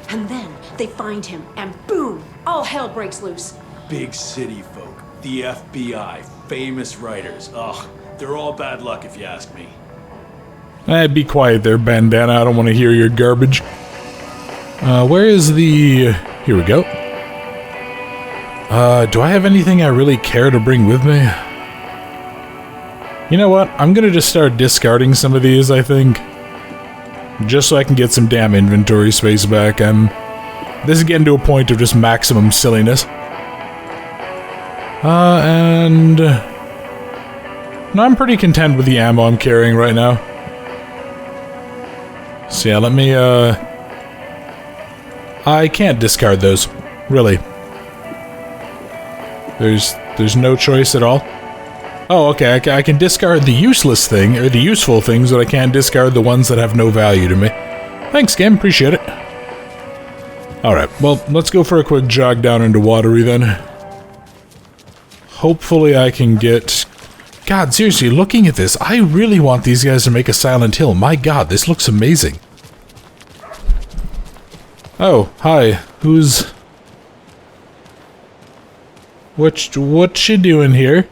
Speaker 12: And then they find him, and boom, all hell breaks loose.
Speaker 13: Big city folk, the FBI, famous writers. Ugh, they're all bad luck if you ask me.
Speaker 1: Be quiet there, Bandana. I don't want to hear your garbage. Where is the... Here we go. Do I have anything I really care to bring with me? You know what? I'm gonna just start discarding some of these, I think. Just so I can get some damn inventory space back. This is getting to a point of just maximum silliness. And... No, I'm pretty content with the ammo I'm carrying right now. So yeah, let me, I can't discard those. Really. There's no choice at all? Oh, okay, I can discard the useless thing, or the useful things, but I can't discard the ones that have no value to me. Thanks, game, appreciate it. Alright, well, let's go for a quick jog down into Watery then. Hopefully I can get... God, seriously, looking at this, I really want these guys to make a Silent Hill. My god, this looks amazing. Oh, hi. Who's... What you doing here?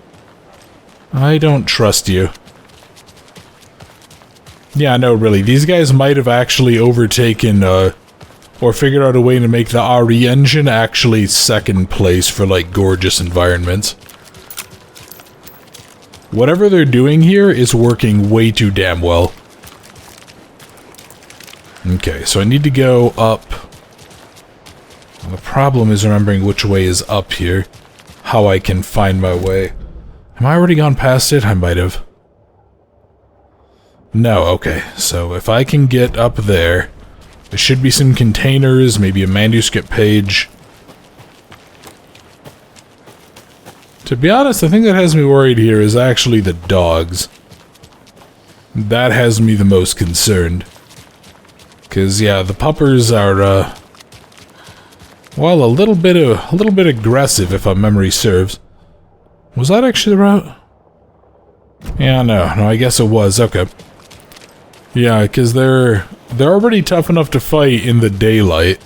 Speaker 1: I don't trust you. Yeah, no, really. These guys might have actually overtaken, or figured out a way to make the RE engine actually second place for, like, gorgeous environments. Whatever they're doing here is working way too damn well. Okay, so I need to go up. Well, the problem is remembering which way is up here. How I can find my way. Am I already gone past it? I might have. No, okay. So if I can get up there, there should be some containers, maybe a manuscript page. To be honest, the thing that has me worried here is actually the dogs. That has me the most concerned. Because, yeah, the puppers are, well, a little bit aggressive, if my memory serves. Was that actually the route? Yeah, no, I guess it was. Okay. Yeah, because they're already tough enough to fight in the daylight.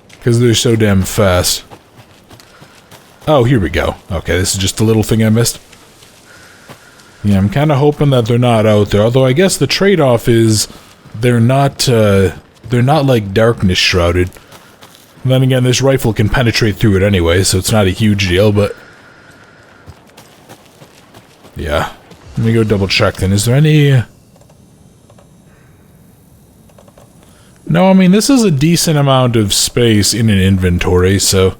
Speaker 1: Because they're so damn fast. Oh, here we go. Okay, this is just a little thing I missed. Yeah, I'm kind of hoping that they're not out there. Although I guess the trade-off is they're not like darkness shrouded. And then again, this rifle can penetrate through it anyway, so it's not a huge deal, but... Yeah. Let me go double check then. Is there any... No, I mean, this is a decent amount of space in an inventory, so...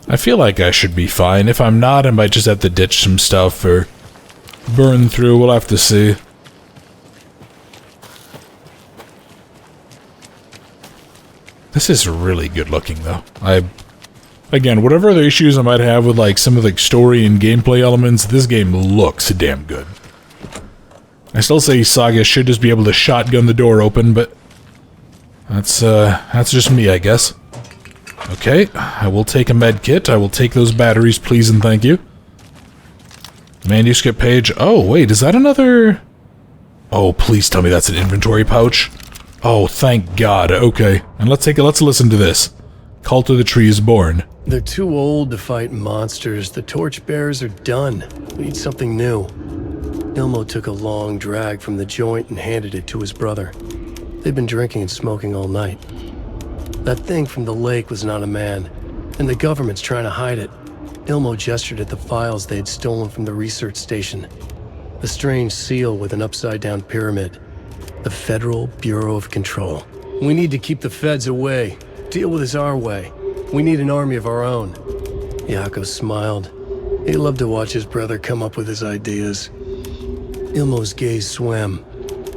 Speaker 1: I feel like I should be fine. If I'm not, I might just have to ditch some stuff or burn through. We'll have to see. This is really good looking, though. Again, whatever other issues I might have with, like, some of the story and gameplay elements, this game looks damn good. I still say Saga should just be able to shotgun the door open, but that's just me, I guess. Okay, I will take a med kit. I will take those batteries, please and thank you. Manuscript page. Oh, wait, is that another... Oh, please tell me that's an inventory pouch. Oh, thank God. Okay, and let's listen to this. Cult of the Tree is born.
Speaker 2: They're too old to fight monsters. The torchbearers are done. We need something new. Ilmo took a long drag from the joint and handed it to his brother. They've been drinking and smoking all night. That thing from the lake was not a man, and the government's trying to hide it. Ilmo gestured at the files they had stolen from the research station. A strange seal with an upside-down pyramid. The Federal Bureau of Control. We need to keep the feds away. Deal with this our way. We need an army of our own. Yako smiled. He loved to watch his brother come up with his ideas. Ilmo's gaze swam.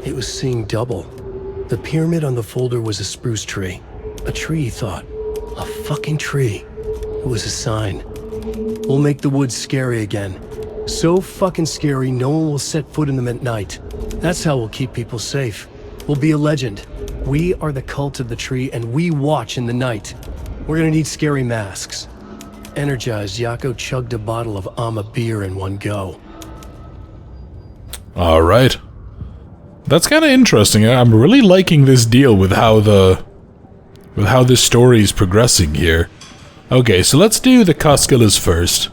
Speaker 2: He was seeing double. The pyramid on the folder was a spruce tree. A tree, he thought. A fucking tree. It was a sign. We'll make the woods scary again. So fucking scary, no one will set foot in them at night. That's how we'll keep people safe. We'll be a legend. We are the cult of the tree, and we watch in the night. We're gonna need scary masks. energized, Yako chugged a bottle of Ama beer in one go.
Speaker 1: Alright. That's kind of interesting. I'm really liking this deal with how this story is progressing here. Okay, so let's do the Koskilas first.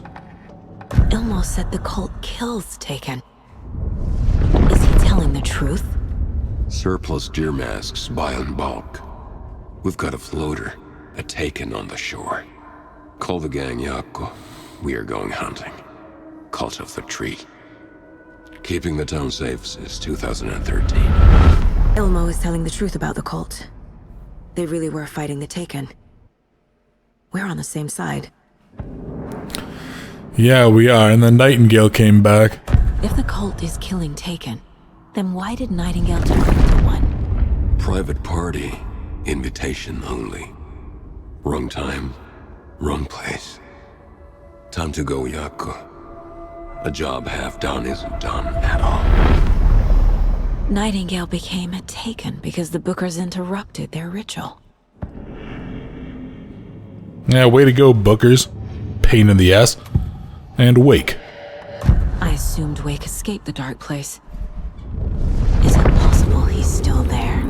Speaker 3: Ilmo said the cult kills Taken. Is he telling the truth?
Speaker 11: Surplus deer masks buy in bulk. We've got a floater, a Taken on the shore. Call the gang Yako. We are going hunting. Cult of the Tree. Keeping the town safe since 2013.
Speaker 3: Ilmo is telling the truth about the cult. They really were fighting the Taken. We're on the same side.
Speaker 1: Yeah, we are, and then Nightingale came back.
Speaker 3: If the cult is killing Taken, then why did Nightingale turn into one?
Speaker 11: Private party. Invitation only. Wrong time, wrong place. Time to go, Yako. A job half done isn't done at all.
Speaker 3: Nightingale became a Taken because the Bookers interrupted their ritual.
Speaker 1: Yeah, way to go, Bookers. Pain in the ass. And Wake.
Speaker 3: I assumed Wake escaped the dark place. Is it possible he's still there?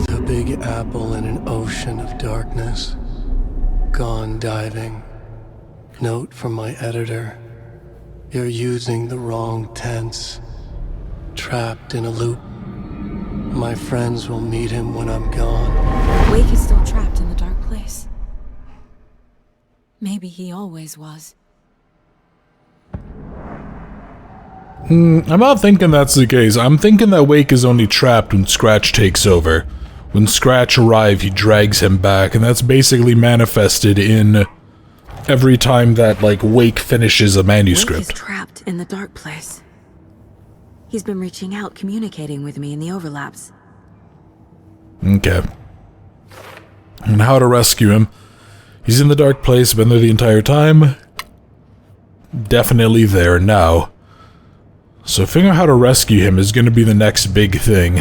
Speaker 2: The Big Apple in an ocean of darkness. Gone diving. Note from my editor. You're using the wrong tense. Trapped in a loop. My friends will meet him when I'm gone.
Speaker 3: Wake is still trapped in the dark place. Maybe he always was.
Speaker 1: I'm not thinking that's the case. I'm thinking that Wake is only trapped when Scratch takes over. When Scratch arrives, he drags him back, and that's basically manifested in every time that, like, Wake finishes a manuscript.
Speaker 3: Wake is trapped in the dark place. He's been reaching out, communicating with me in the overlaps.
Speaker 1: Okay. And how to rescue him. He's in the dark place, been there the entire time. Definitely there now. So figuring out how to rescue him is going to be the next big thing.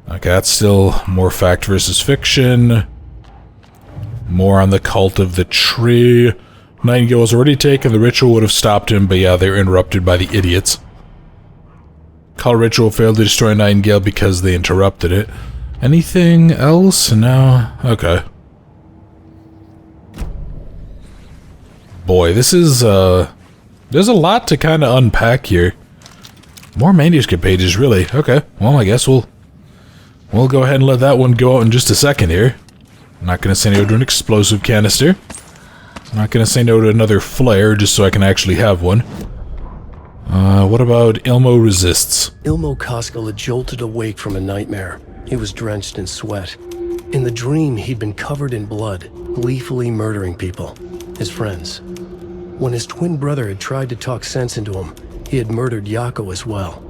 Speaker 1: Okay, that's still more fact versus fiction. More on the cult of the tree. Nightingale was already taken, the ritual would have stopped him, but yeah, they were interrupted by the idiots. Cult ritual failed to destroy Nightingale because they interrupted it. Anything else? No? Okay. Boy, this is, there's a lot to kind of unpack here. More manuscript pages, really. Okay, well, I guess we'll go ahead and let that one go out in just a second here. I'm not going to say no to an explosive canister. I'm not going to say no to another flare just so I can actually have one. What about Ilmo resists?
Speaker 2: Ilmo Koskela jolted awake from a nightmare. He was drenched in sweat. In the dream, he'd been covered in blood, gleefully murdering people, his friends. When his twin brother had tried to talk sense into him, he had murdered Yako as well.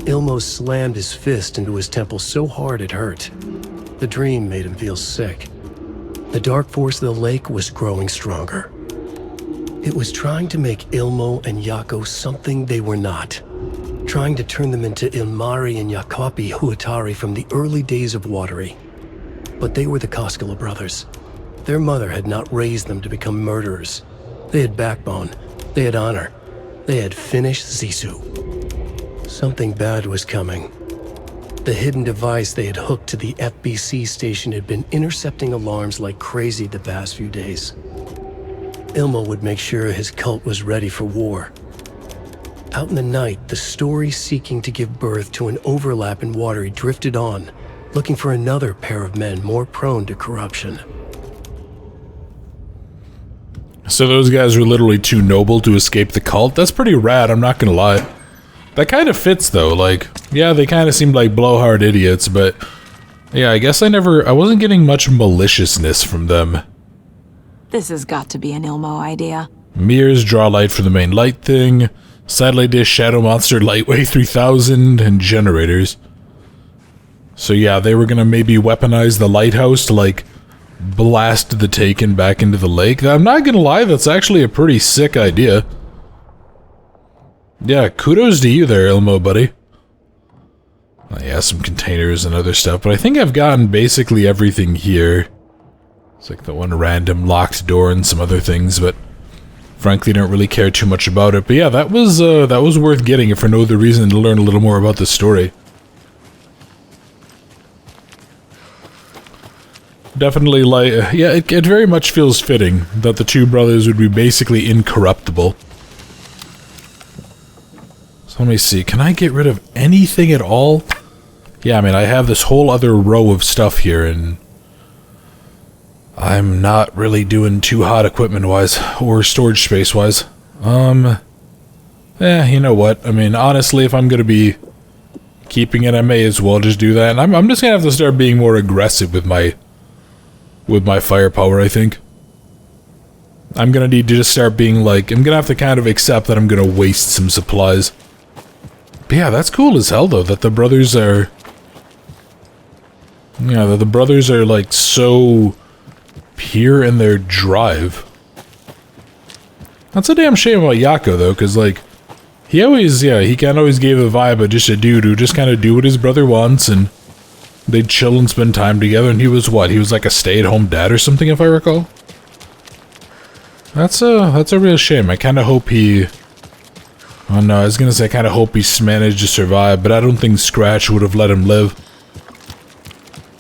Speaker 2: Ilmo slammed his fist into his temple so hard it hurt. The dream made him feel sick. The dark force of the lake was growing stronger. It was trying to make Ilmo and Yako something they were not. Trying to turn them into Ilmari and Yakopi Huatari from the early days of Watery. But they were the Koskela brothers. Their mother had not raised them to become murderers. They had backbone. They had honor. They had finished Zissou. Something bad was coming. The hidden device they had hooked to the FBC station had been intercepting alarms like crazy the past few days. Ilmo would make sure his cult was ready for war. Out in the night, the story seeking to give birth to an overlap in Watery drifted on, looking for another pair of men more prone to corruption.
Speaker 1: So those guys were literally too noble to escape the cult? That's pretty rad, I'm not gonna lie. That kind of fits though, like, yeah, they kind of seemed like blowhard idiots, but yeah, I guess I wasn't getting much maliciousness from them.
Speaker 3: This has got to be an Ilmo idea.
Speaker 1: Mirrors draw light for the main light thing, satellite dish, shadow monster, lightweight 3000, and generators. So yeah, they were gonna maybe weaponize the lighthouse to like blast the Taken back into the lake. I'm not gonna lie, that's actually a pretty sick idea. Yeah, kudos to you there, Ilmo, buddy. Yeah, some containers and other stuff, but I think I've gotten basically everything here. It's like the one random locked door and some other things, but frankly don't really care too much about it. But yeah, that was worth getting if for no other reason to learn a little more about the story. Definitely, like, yeah, it very much feels fitting that the two brothers would be basically incorruptible. So let me see, can I get rid of anything at all? Yeah, I mean, I have this whole other row of stuff here, and I'm not really doing too hot equipment-wise, or storage space-wise. You know what, I mean, honestly, if I'm gonna be keeping it, I may as well just do that, and I'm just gonna have to start being more aggressive with my firepower, I think. I'm gonna need to just start being like, I'm gonna have to kind of accept that I'm gonna waste some supplies. But yeah, that's cool as hell, though, that the brothers are... Yeah, that the brothers are, like, so pure in their drive. That's a damn shame about Yako, though, because, like, he always, yeah, he kind of always gave the vibe of just a dude who just kind of do what his brother wants, and they'd chill and spend time together, and he was what? He was like a stay-at-home dad or something, if I recall? That's a real shame. I kind of hope he... Oh no, I was gonna say I kind of hope he's managed to survive, but I don't think Scratch would have let him live.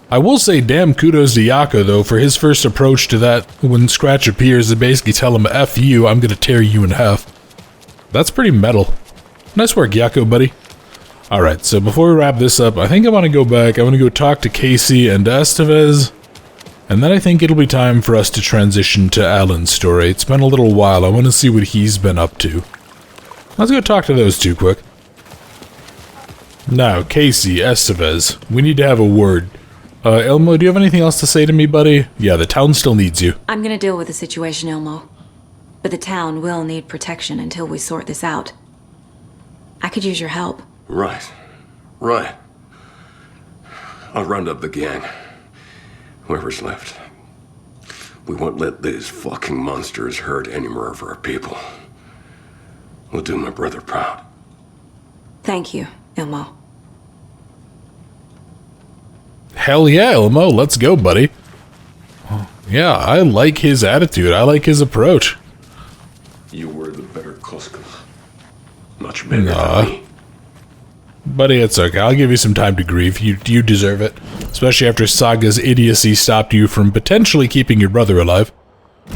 Speaker 1: I will say damn kudos to Yako, though, for his first approach to that when Scratch appears to basically tell him, F you, I'm gonna tear you in half. That's pretty metal. Nice work, Yako, buddy. Alright, so before we wrap this up, I think I want to go back, I want to go talk to Casey and Estevez, and then I think it'll be time for us to transition to Alan's story. It's been a little while, I want to see what he's been up to. Let's go talk to those two quick. Now, Casey, Estevez, we need to have a word. Elmo, do you have anything else to say to me, buddy? Yeah, the town still needs you.
Speaker 3: I'm gonna deal with the situation, Elmo. But the town will need protection until we sort this out. I could use your help.
Speaker 11: Right. I'll round up the gang. Whoever's left. We won't let these fucking monsters hurt any more of our people. We'll do my brother proud.
Speaker 3: Thank you, Elmo.
Speaker 1: Hell yeah, Elmo, let's go, buddy. Yeah, I like his attitude, I like his approach.
Speaker 11: You were the better Cusco. Much better than me.
Speaker 1: Buddy, it's okay. I'll give you some time to grieve. You deserve it. Especially after Saga's idiocy stopped you from potentially keeping your brother alive.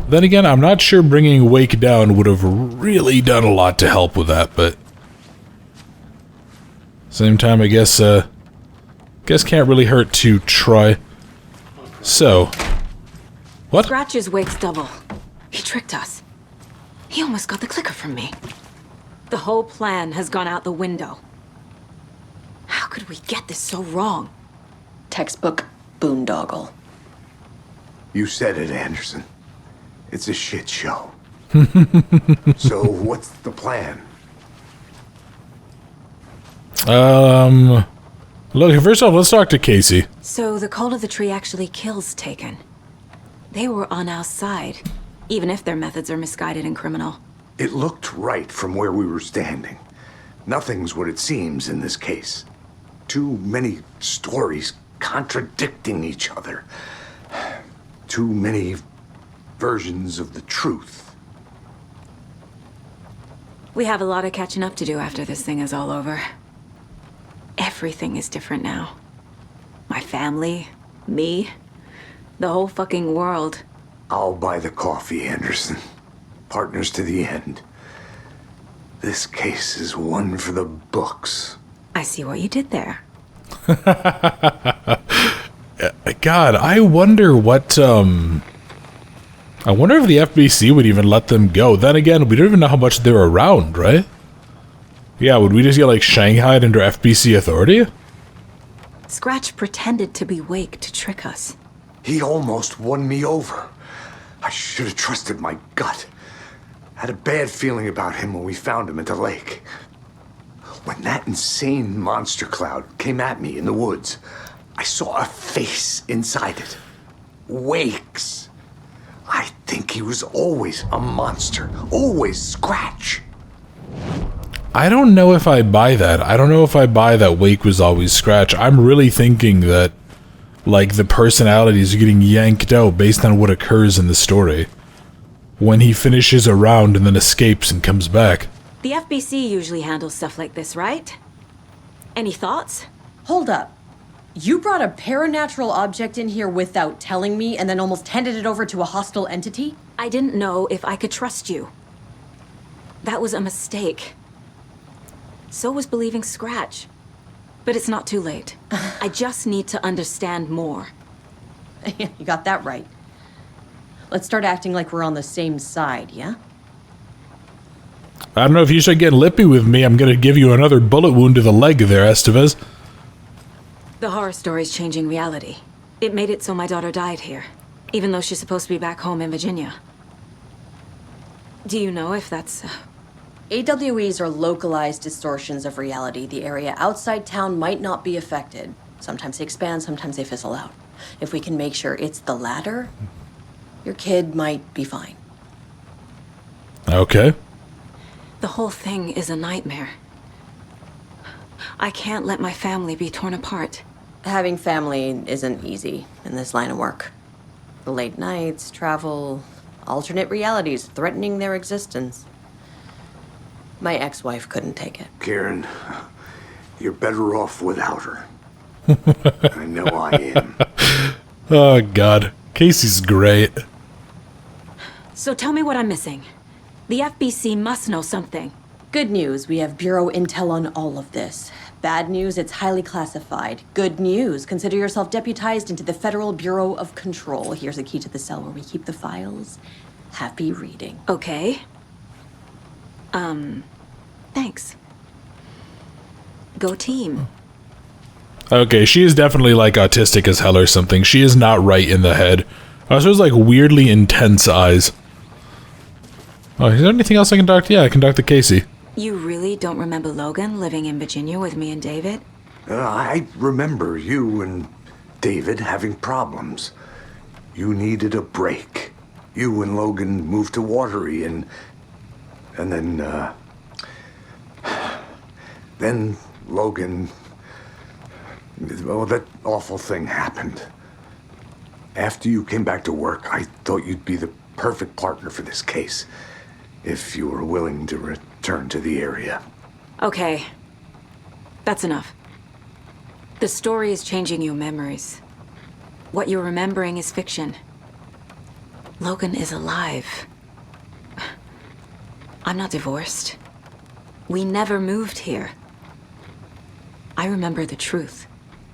Speaker 1: Then again, I'm not sure bringing Wake down would have really done a lot to help with that, but... Same time, I guess can't really hurt to try. So... What?
Speaker 3: Scratch is Wake's double. He tricked us. He almost got the clicker from me. The whole plan has gone out the window. How could we get this so wrong?
Speaker 5: Textbook boondoggle.
Speaker 7: You said it, Anderson. It's a shit show. So, what's the plan?
Speaker 1: Look, first off, let's talk to Casey.
Speaker 3: So the Cult of the Tree actually kills Taken. They were on our side, even if their methods are misguided and criminal.
Speaker 7: It looked right from where we were standing. Nothing's what it seems in this case. Too many stories contradicting each other. Too many versions of the truth.
Speaker 3: We have a lot of catching up to do after this thing is all over. Everything is different now. My family, me, the whole fucking world.
Speaker 7: I'll buy the coffee, Anderson. Partners to the end. This case is one for the books.
Speaker 3: I see what you did there.
Speaker 1: God, I wonder what, I wonder if the FBC would even let them go. Then again, we don't even know how much they're around, right? Yeah, would we just get, like, shanghaied under FBC authority?
Speaker 3: Scratch pretended to be Wake to trick us.
Speaker 7: He almost won me over. I should have trusted my gut. Had a bad feeling about him when we found him at the lake. When that insane monster cloud came at me in the woods, I saw a face inside it. Wake's. I think he was always a monster. Always Scratch.
Speaker 1: I don't know if I buy that. I don't know if I buy that Wake was always Scratch. I'm really thinking that, like the personalities are getting yanked out based on what occurs in the story. When he finishes a round and then escapes and comes back.
Speaker 3: The FBC usually handles stuff like this, right? Any thoughts?
Speaker 5: Hold up. You brought a paranatural object in here without telling me and then almost handed it over to a hostile entity?
Speaker 3: I didn't know if I could trust you. That was a mistake. So was believing Scratch. But it's not too late. I just need to understand more.
Speaker 5: You got that right. Let's start acting like we're on the same side, yeah?
Speaker 1: I don't know if you should get lippy with me. I'm gonna give you another bullet wound to the leg there, Estevez.
Speaker 3: The horror story's changing reality. It made it so my daughter died here, even though she's supposed to be back home in Virginia. Do you know if that's...
Speaker 5: AWEs are localized distortions of reality. The area outside town might not be affected. Sometimes they expand, sometimes they fizzle out. If we can make sure it's the latter, your kid might be fine.
Speaker 1: Okay.
Speaker 3: The whole thing is a nightmare. I can't let my family be torn apart.
Speaker 5: Having family isn't easy in this line of work. The late nights, travel, alternate realities threatening their existence. My ex-wife couldn't take it.
Speaker 7: Karen, you're better off without her. I know I am.
Speaker 1: Oh, God. Casey's great.
Speaker 3: So tell me what I'm missing. The FBC must know something.
Speaker 5: Good news, we have Bureau intel on all of this. Bad news, it's highly classified. Good news, consider yourself deputized into the Federal Bureau of Control. Here's a key to the cell where we keep the files. Happy reading.
Speaker 3: Okay. Thanks. Go team.
Speaker 1: Okay, she is definitely like autistic as hell or something. She is not right in the head. Also has like weirdly intense eyes. Oh, is there anything else I can talk to? Yeah, I can talk to Casey.
Speaker 3: You really don't remember Logan living in Virginia with me and David?
Speaker 7: I remember you and David having problems. You needed a break. You and Logan moved to Watery and then Logan, well, that awful thing happened. After you came back to work, I thought you'd be the perfect partner for this case, if you were willing to return to the area.
Speaker 3: Okay. That's enough. The story is changing your memories. What you're remembering is fiction. Logan is alive. I'm not divorced. We never moved here. I remember the truth.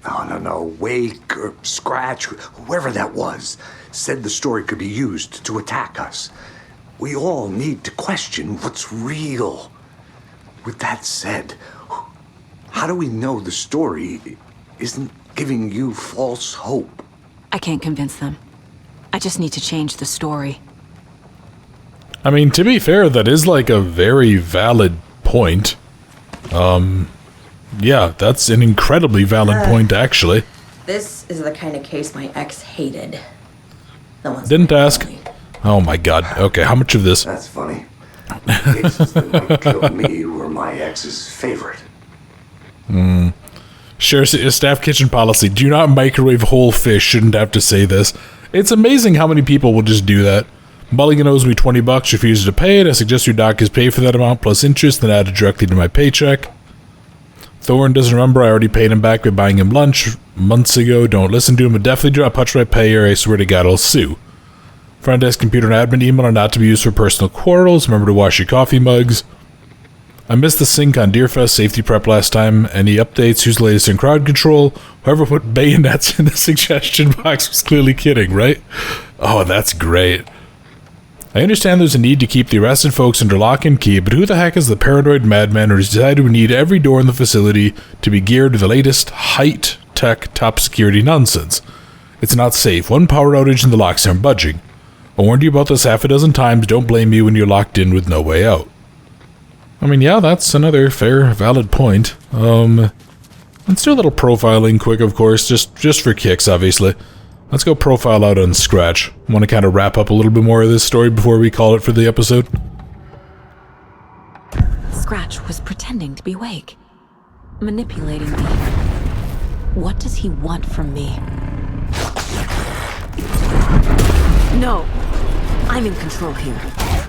Speaker 7: No. Wake or Scratch, whoever that was, said the story could be used to attack us. We all need to question what's real. With that said, how do we know the story isn't giving you false hope?
Speaker 3: I can't convince them. I just need to change the story.
Speaker 1: I mean, to be fair, that is like a very valid point. Yeah, that's an incredibly valid point, actually.
Speaker 5: This is the kind of case my ex hated. No one's
Speaker 1: Didn't ask. Oh my god. Okay, how much of this?
Speaker 7: That's funny. Cases that might kill me were my ex's favorite.
Speaker 1: Sure, staff kitchen policy. Do not microwave whole fish. Shouldn't have to say this. It's amazing how many people will just do that. Mulligan owes me $20, refuses to pay it. I suggest your doctors pay for that amount plus interest, then add it directly to my paycheck. Thorne doesn't remember. I already paid him back by buying him lunch months ago. Don't listen to him, but definitely do not touch my pay or I swear to God I'll sue. Front desk computer and admin email are not to be used for personal quarrels. Remember to wash your coffee mugs. I missed the sync on Deerfest safety prep last time. Any updates? Who's the latest in crowd control? Whoever put bayonets in the suggestion box was clearly kidding, right? Oh, that's great. I understand there's a need to keep the arrested folks under lock and key, but who the heck is the paranoid madman who decided we need every door in the facility to be geared to the latest high-tech top security nonsense? It's not safe. One power outage and the locks aren't budging. I warned you about this half a dozen times. Don't blame me when you're locked in with no way out. I mean, yeah, that's another fair, valid point. Let's do a little profiling quick, of course, just for kicks, obviously. Let's go profile out on Scratch. Want to kind of wrap up a little bit more of this story before we call it for the episode?
Speaker 3: Scratch was pretending to be Wake. Manipulating me. What does he want from me? No. I'm in control here.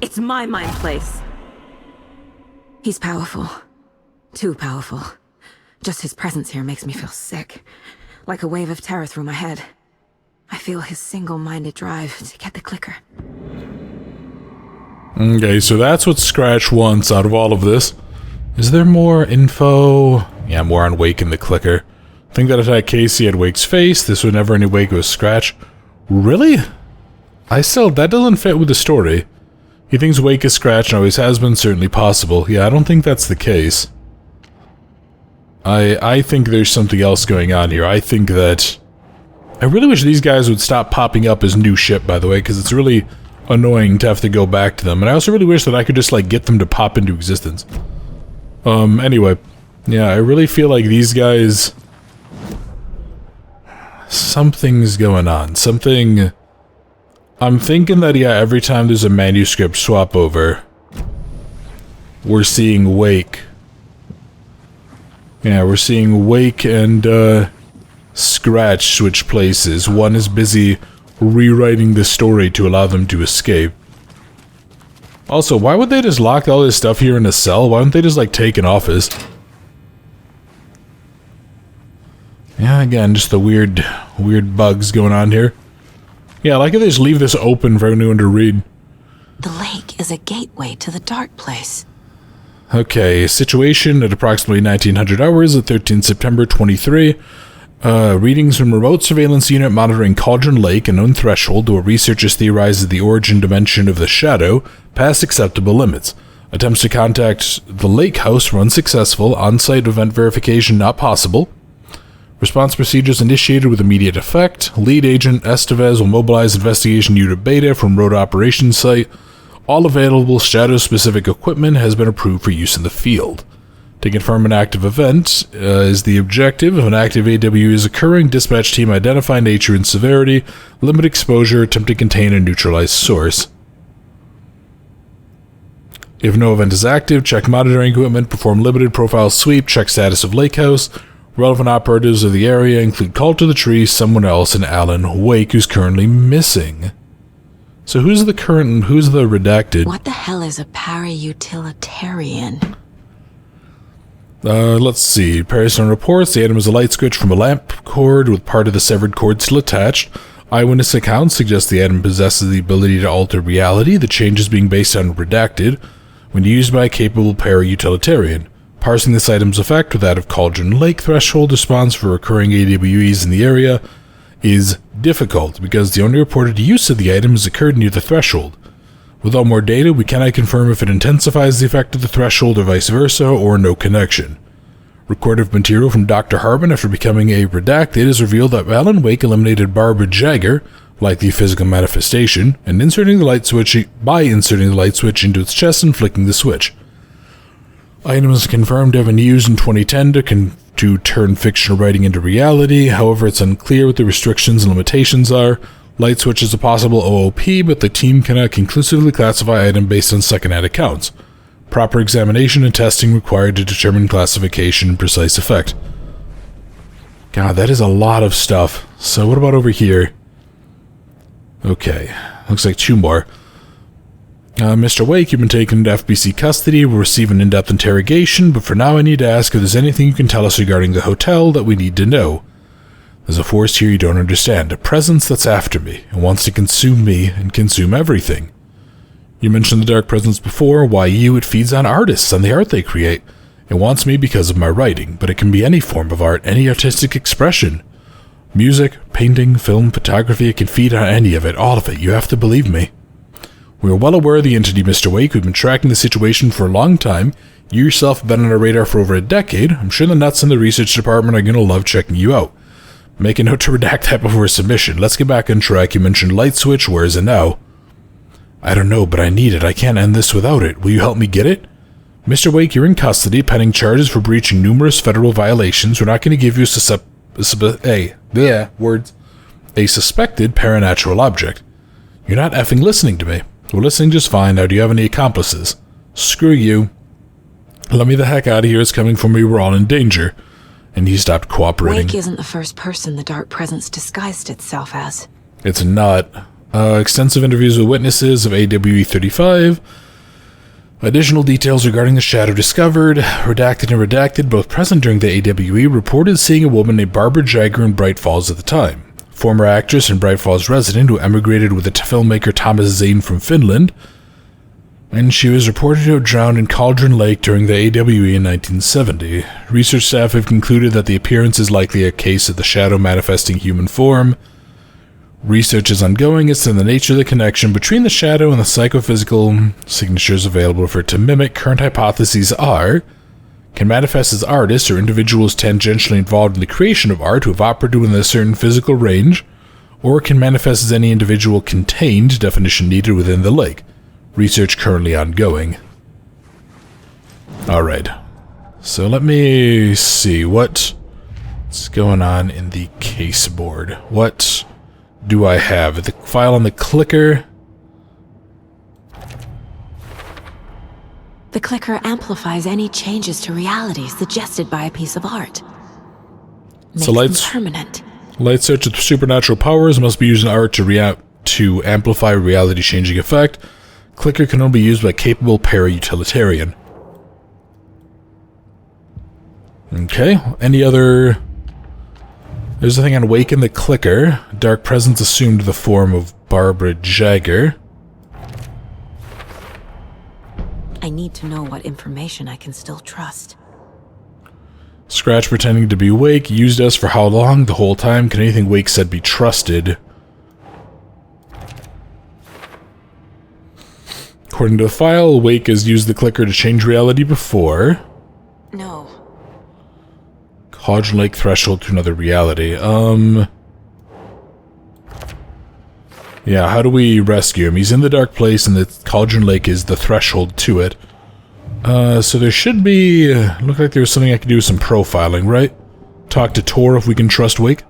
Speaker 3: It's my mind place. He's powerful. Too powerful. Just his presence here makes me feel sick. Like a wave of terror through my head. I feel his single-minded drive to get the clicker.
Speaker 1: Okay, so that's what Scratch wants out of all of this. Is there more info? Yeah, more on Wake and the clicker. I think that attack Casey had Wake's face. This would never any Wake with Scratch. Really? That doesn't fit with the story. He thinks Wake is Scratch and always has been, certainly possible. Yeah, I don't think that's the case. I think there's something else going on here. I think that... I really wish these guys would stop popping up as new ship, by the way, because it's really annoying to have to go back to them. And I also really wish that I could just, like, get them to pop into existence. Anyway. Yeah, I really feel like these guys... Something's going on. Something... I'm thinking that, yeah, every time there's a manuscript swap over, we're seeing Wake. Yeah, we're seeing Wake and, Scratch switch places. One is busy rewriting the story to allow them to escape. Also, why would they just lock all this stuff here in a cell? Why don't they just, like, take an office? Yeah, again, just the weird bugs going on here. Yeah, I like if they just leave this open for anyone to read.
Speaker 3: The lake is a gateway to the dark place.
Speaker 1: Okay, situation at approximately 1900 hours at 13 September 23. Readings from remote surveillance unit monitoring Cauldron Lake, a known threshold where researchers theorize the origin dimension of the shadow, past acceptable limits. Attempts to contact the lake house were unsuccessful. On-site event verification not possible. Response procedures initiated with immediate effect. Lead agent Estevez will mobilize investigation unit Beta from road operations site. All available shadow-specific equipment has been approved for use in the field. To confirm an active event is the objective. If an active AW is occurring, dispatch team identify nature and severity, limit exposure, attempt to contain and neutralize source. If no event is active, check monitoring equipment, perform limited profile sweep, check status of lake house. Relevant operatives of the area include Call to the Tree, someone else, and Alan Wake, who's currently missing. So who's the redacted?
Speaker 3: What the hell is a para-utilitarian?
Speaker 1: Let's see. Parison reports the item is a light switch from a lamp cord with part of the severed cord still attached. Eyewitness accounts suggest the item possesses the ability to alter reality, the changes being based on redacted, when used by a capable para-utilitarian. Parsing this item's effect with that of Cauldron Lake threshold response for recurring AWEs in the area is difficult because the only reported use of the item has occurred near the threshold. Without more data, we cannot confirm if it intensifies the effect of the threshold or vice versa, or no connection. Recorded material from Dr. Harbin after becoming a redacted has revealed that Alan Wake eliminated Barbara Jagger, likely physical manifestation, and inserting the light switch into its chest and flicking the switch. Item is confirmed to have been used in 2010 to turn fictional writing into reality. However, it's unclear what the restrictions and limitations are. Light switch is a possible OOP, but the team cannot conclusively classify item based on second-hand accounts. Proper examination and testing required to determine classification and precise effect. God, that is a lot of stuff. So what about over here? Okay, looks like two more. Mr. Wake, you've been taken into FBC custody. We'll receive an in-depth interrogation, but for now I need to ask if there's anything you can tell us regarding the hotel that we need to know. There's a force here you don't understand, a presence that's after me, and wants to consume me and consume everything. You mentioned the dark presence before. Why you? It feeds on artists and the art they create. It wants me because of my writing, but it can be any form of art, any artistic expression. Music, painting, film, photography, it can feed on any of it, all of it. You have to believe me. We are well aware of the entity, Mr. Wake. We've been tracking the situation for a long time. You yourself have been on our radar for over a decade. I'm sure the nuts in the research department are going to love checking you out. Make a note to redact that before submission. Let's get back on track. You mentioned light switch. Where is it now? I don't know, but I need it. I can't end this without it. Will you help me get it? Mr. Wake, you're in custody, pending charges for breaching numerous federal violations. We're not going to give you a suspected paranatural object. You're not effing listening to me. We're listening just fine. Now, do you have any accomplices? Screw you. Let me the heck out of here. It's coming for me. We're all in danger. and he stopped cooperating.
Speaker 3: Wake isn't the first person the dark presence disguised itself as.
Speaker 1: It's not. Extensive interviews with witnesses of AWE-35. Additional details regarding the shadow discovered, redacted and redacted, both present during the AWE, reported seeing a woman named Barbara Jagger in Bright Falls at the time. Former actress and Bright Falls resident who emigrated with the filmmaker Thomas Zane from Finland, and she was reported to have drowned in Cauldron Lake during the AWE in 1970. Research staff have concluded that the appearance is likely a case of the shadow manifesting human form. Research is ongoing as to the nature of the connection between the shadow and the psychophysical signatures available for it to mimic. Current hypotheses are: can manifest as artists or individuals tangentially involved in the creation of art who have operated within a certain physical range, or can manifest as any individual contained, definition needed, within the lake. Research currently ongoing. Alright. So let me see what's going on in the case board. What do I have? The file on the clicker.
Speaker 3: The clicker amplifies any changes to reality suggested by a piece of art. Makes them permanent.
Speaker 1: Light search with supernatural powers must be used in art to amplify reality-changing effect. Clicker can only be used by capable para-utilitarian. Okay, any other... There's a thing on Wake in the clicker. Dark presence assumed the form of Barbara Jagger.
Speaker 3: I need to know what information I can still trust.
Speaker 1: Scratch pretending to be Wake. Used us for how long? The whole time? Can anything Wake said be trusted? According to the file, Wake has used the clicker to change reality before.
Speaker 3: No.
Speaker 1: Cauldron Lake threshold to another reality. Yeah, how do we rescue him? He's in the dark place and the Cauldron Lake is the threshold to it. So there should be... look like there's something I can do with some profiling, right? Talk to Tor if we can trust Wake.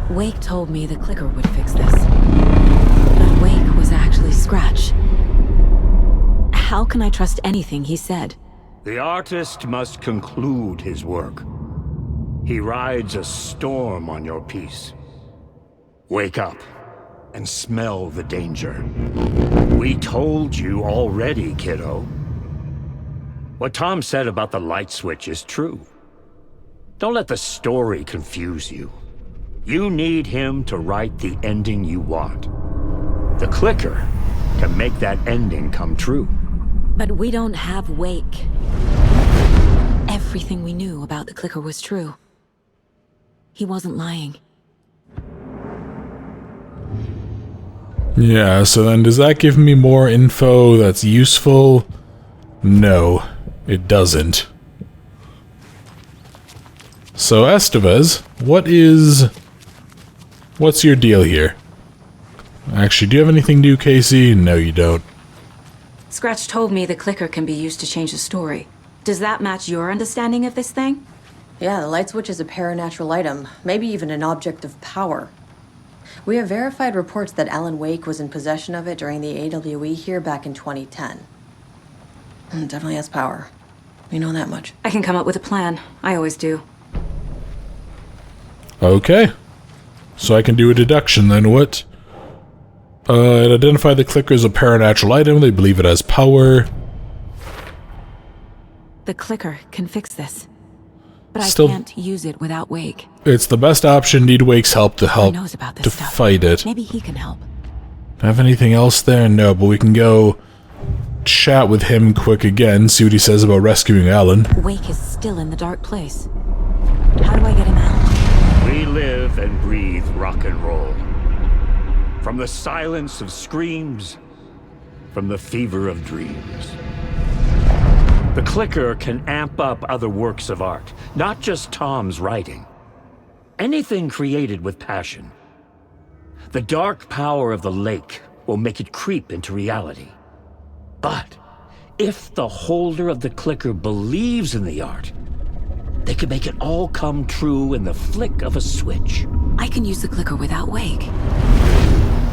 Speaker 3: Wake told me the clicker would fix this. But Wake was actually Scratch. How can I trust anything he said?
Speaker 14: The artist must conclude his work. He rides a storm on your piece. Wake up and smell the danger. We told you already, kiddo. What Tom said about the light switch is true. Don't let the story confuse you. You need him to write the ending you want. The clicker can make that ending come true.
Speaker 3: But we don't have Wake. Everything we knew about the clicker was true. He wasn't lying.
Speaker 1: Yeah, so then does that give me more info that's useful? No, it doesn't. So Estevez, what's your deal here? Actually, do you have anything new, Casey? No, you don't.
Speaker 3: Scratch told me the clicker can be used to change the story. Does that match your understanding of this thing?
Speaker 5: Yeah, the light switch is a paranatural item, maybe even an object of power. We have verified reports that Alan Wake was in possession of it during the AWE here back in 2010. It definitely has power. We know that much.
Speaker 3: I can come up with a plan. I always do.
Speaker 1: Okay. So I can do a deduction then. What? It identified the clicker as a paranatural item. They believe it has power.
Speaker 3: The clicker can fix this. But
Speaker 1: Still,
Speaker 3: I can't use it without Wake.
Speaker 1: It's the best option. Need Wake's help to
Speaker 3: Knows about this
Speaker 1: to
Speaker 3: stuff.
Speaker 1: fight it.
Speaker 3: Maybe he can help.
Speaker 1: Have anything else there? No, but we can go chat with him quick again, see what he says about rescuing Alan.
Speaker 3: Wake is still in the dark place. How do I get him out?
Speaker 14: We live and breathe rock and roll. From the silence of screams, from the fever of dreams. The clicker can amp up other works of art, not just Tom's writing. Anything created with passion. The dark power of the lake will make it creep into reality. But if the holder of the clicker believes in the art, they can make it all come true in the flick of a switch.
Speaker 3: I can use the clicker without Wake.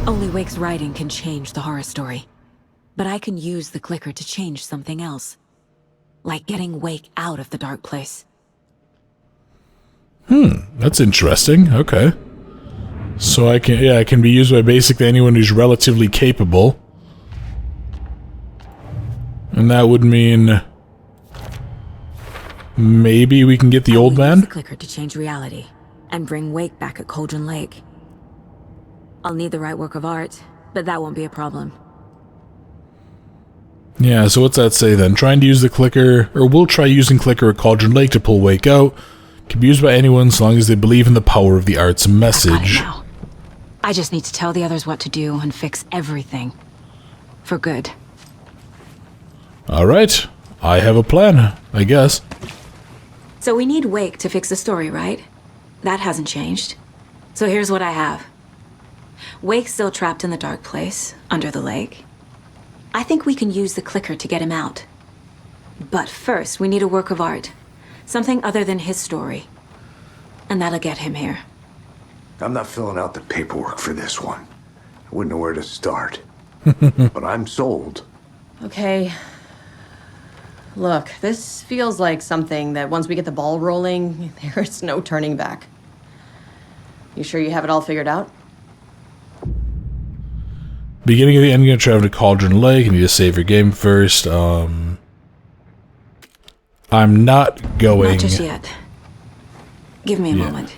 Speaker 3: Only Wake's writing can change the horror story. But I can use the clicker to change something else. Like getting Wake out of the dark place.
Speaker 1: That's interesting. Okay. So I can be used by basically anyone who's relatively capable. And that would mean maybe we can get the old man?
Speaker 3: Use the clicker to change reality and bring Wake back at Cauldron Lake. I'll need the right work of art, but that won't be a problem.
Speaker 1: Yeah, so what's that say then? Trying to use the clicker, or we'll try using clicker at Cauldron Lake to pull Wake out. Can be used by anyone so long as they believe in the power of the art's message.
Speaker 3: Now. I just need to tell the others what to do and fix everything. For good.
Speaker 1: Alright, I have a plan, I guess.
Speaker 3: So we need Wake to fix the story, right? That hasn't changed. So here's what I have. Wake's still trapped in the dark place, under the lake. I think we can use the clicker to get him out. But first, we need a work of art. Something other than his story. And that'll get him here.
Speaker 7: I'm not filling out the paperwork for this one. I wouldn't know where to start. But I'm sold.
Speaker 5: Okay. Look, this feels like something that once we get the ball rolling, there's no turning back. You sure you have it all figured out?
Speaker 1: Beginning of the end, you're gonna travel to Cauldron Lake. You need to save your game first. I'm not going.
Speaker 3: Not just yet. Give me a moment.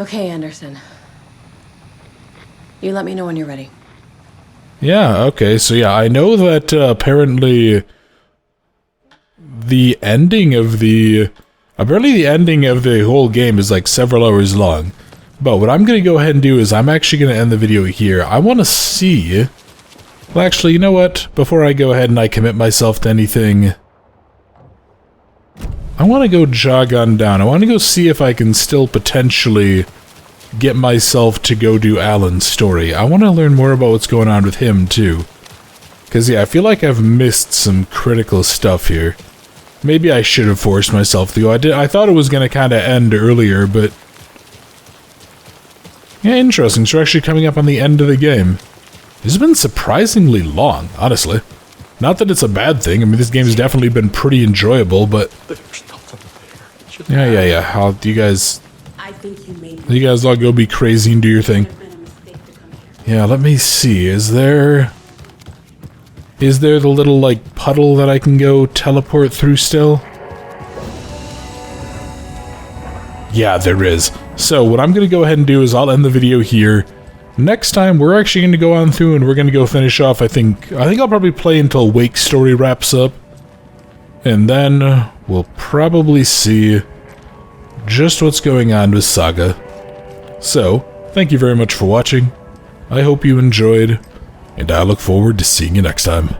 Speaker 5: Okay, Anderson. You let me know when you're ready.
Speaker 1: Yeah, okay, so yeah, I know that apparently the ending of the whole game is like several hours long. But what I'm going to go ahead and do is I'm actually going to end the video here. I want to see... Well, actually, you know what? Before I go ahead and I commit myself to anything, I want to go jog on down. I want to go see if I can still potentially get myself to go do Alan's story. I want to learn more about what's going on with him, too. Because, yeah, I feel like I've missed some critical stuff here. Maybe I should have forced myself to go. I thought it was going to kind of end earlier, but... Yeah, interesting. So we're actually coming up on the end of the game. This has been surprisingly long, honestly. Not that it's a bad thing. I mean, this game's definitely been pretty enjoyable, but... Yeah. How do you guys... You guys all go be crazy and do your thing. Yeah, let me see. Is there the little, like, puddle that I can go teleport through still? Yeah, there is. So, what I'm going to go ahead and do is I'll end the video here. Next time, we're actually going to go on through and we're going to go finish off, I think I'll probably play until Wake's story wraps up. And then, we'll probably see just what's going on with Saga. So, thank you very much for watching. I hope you enjoyed, and I look forward to seeing you next time.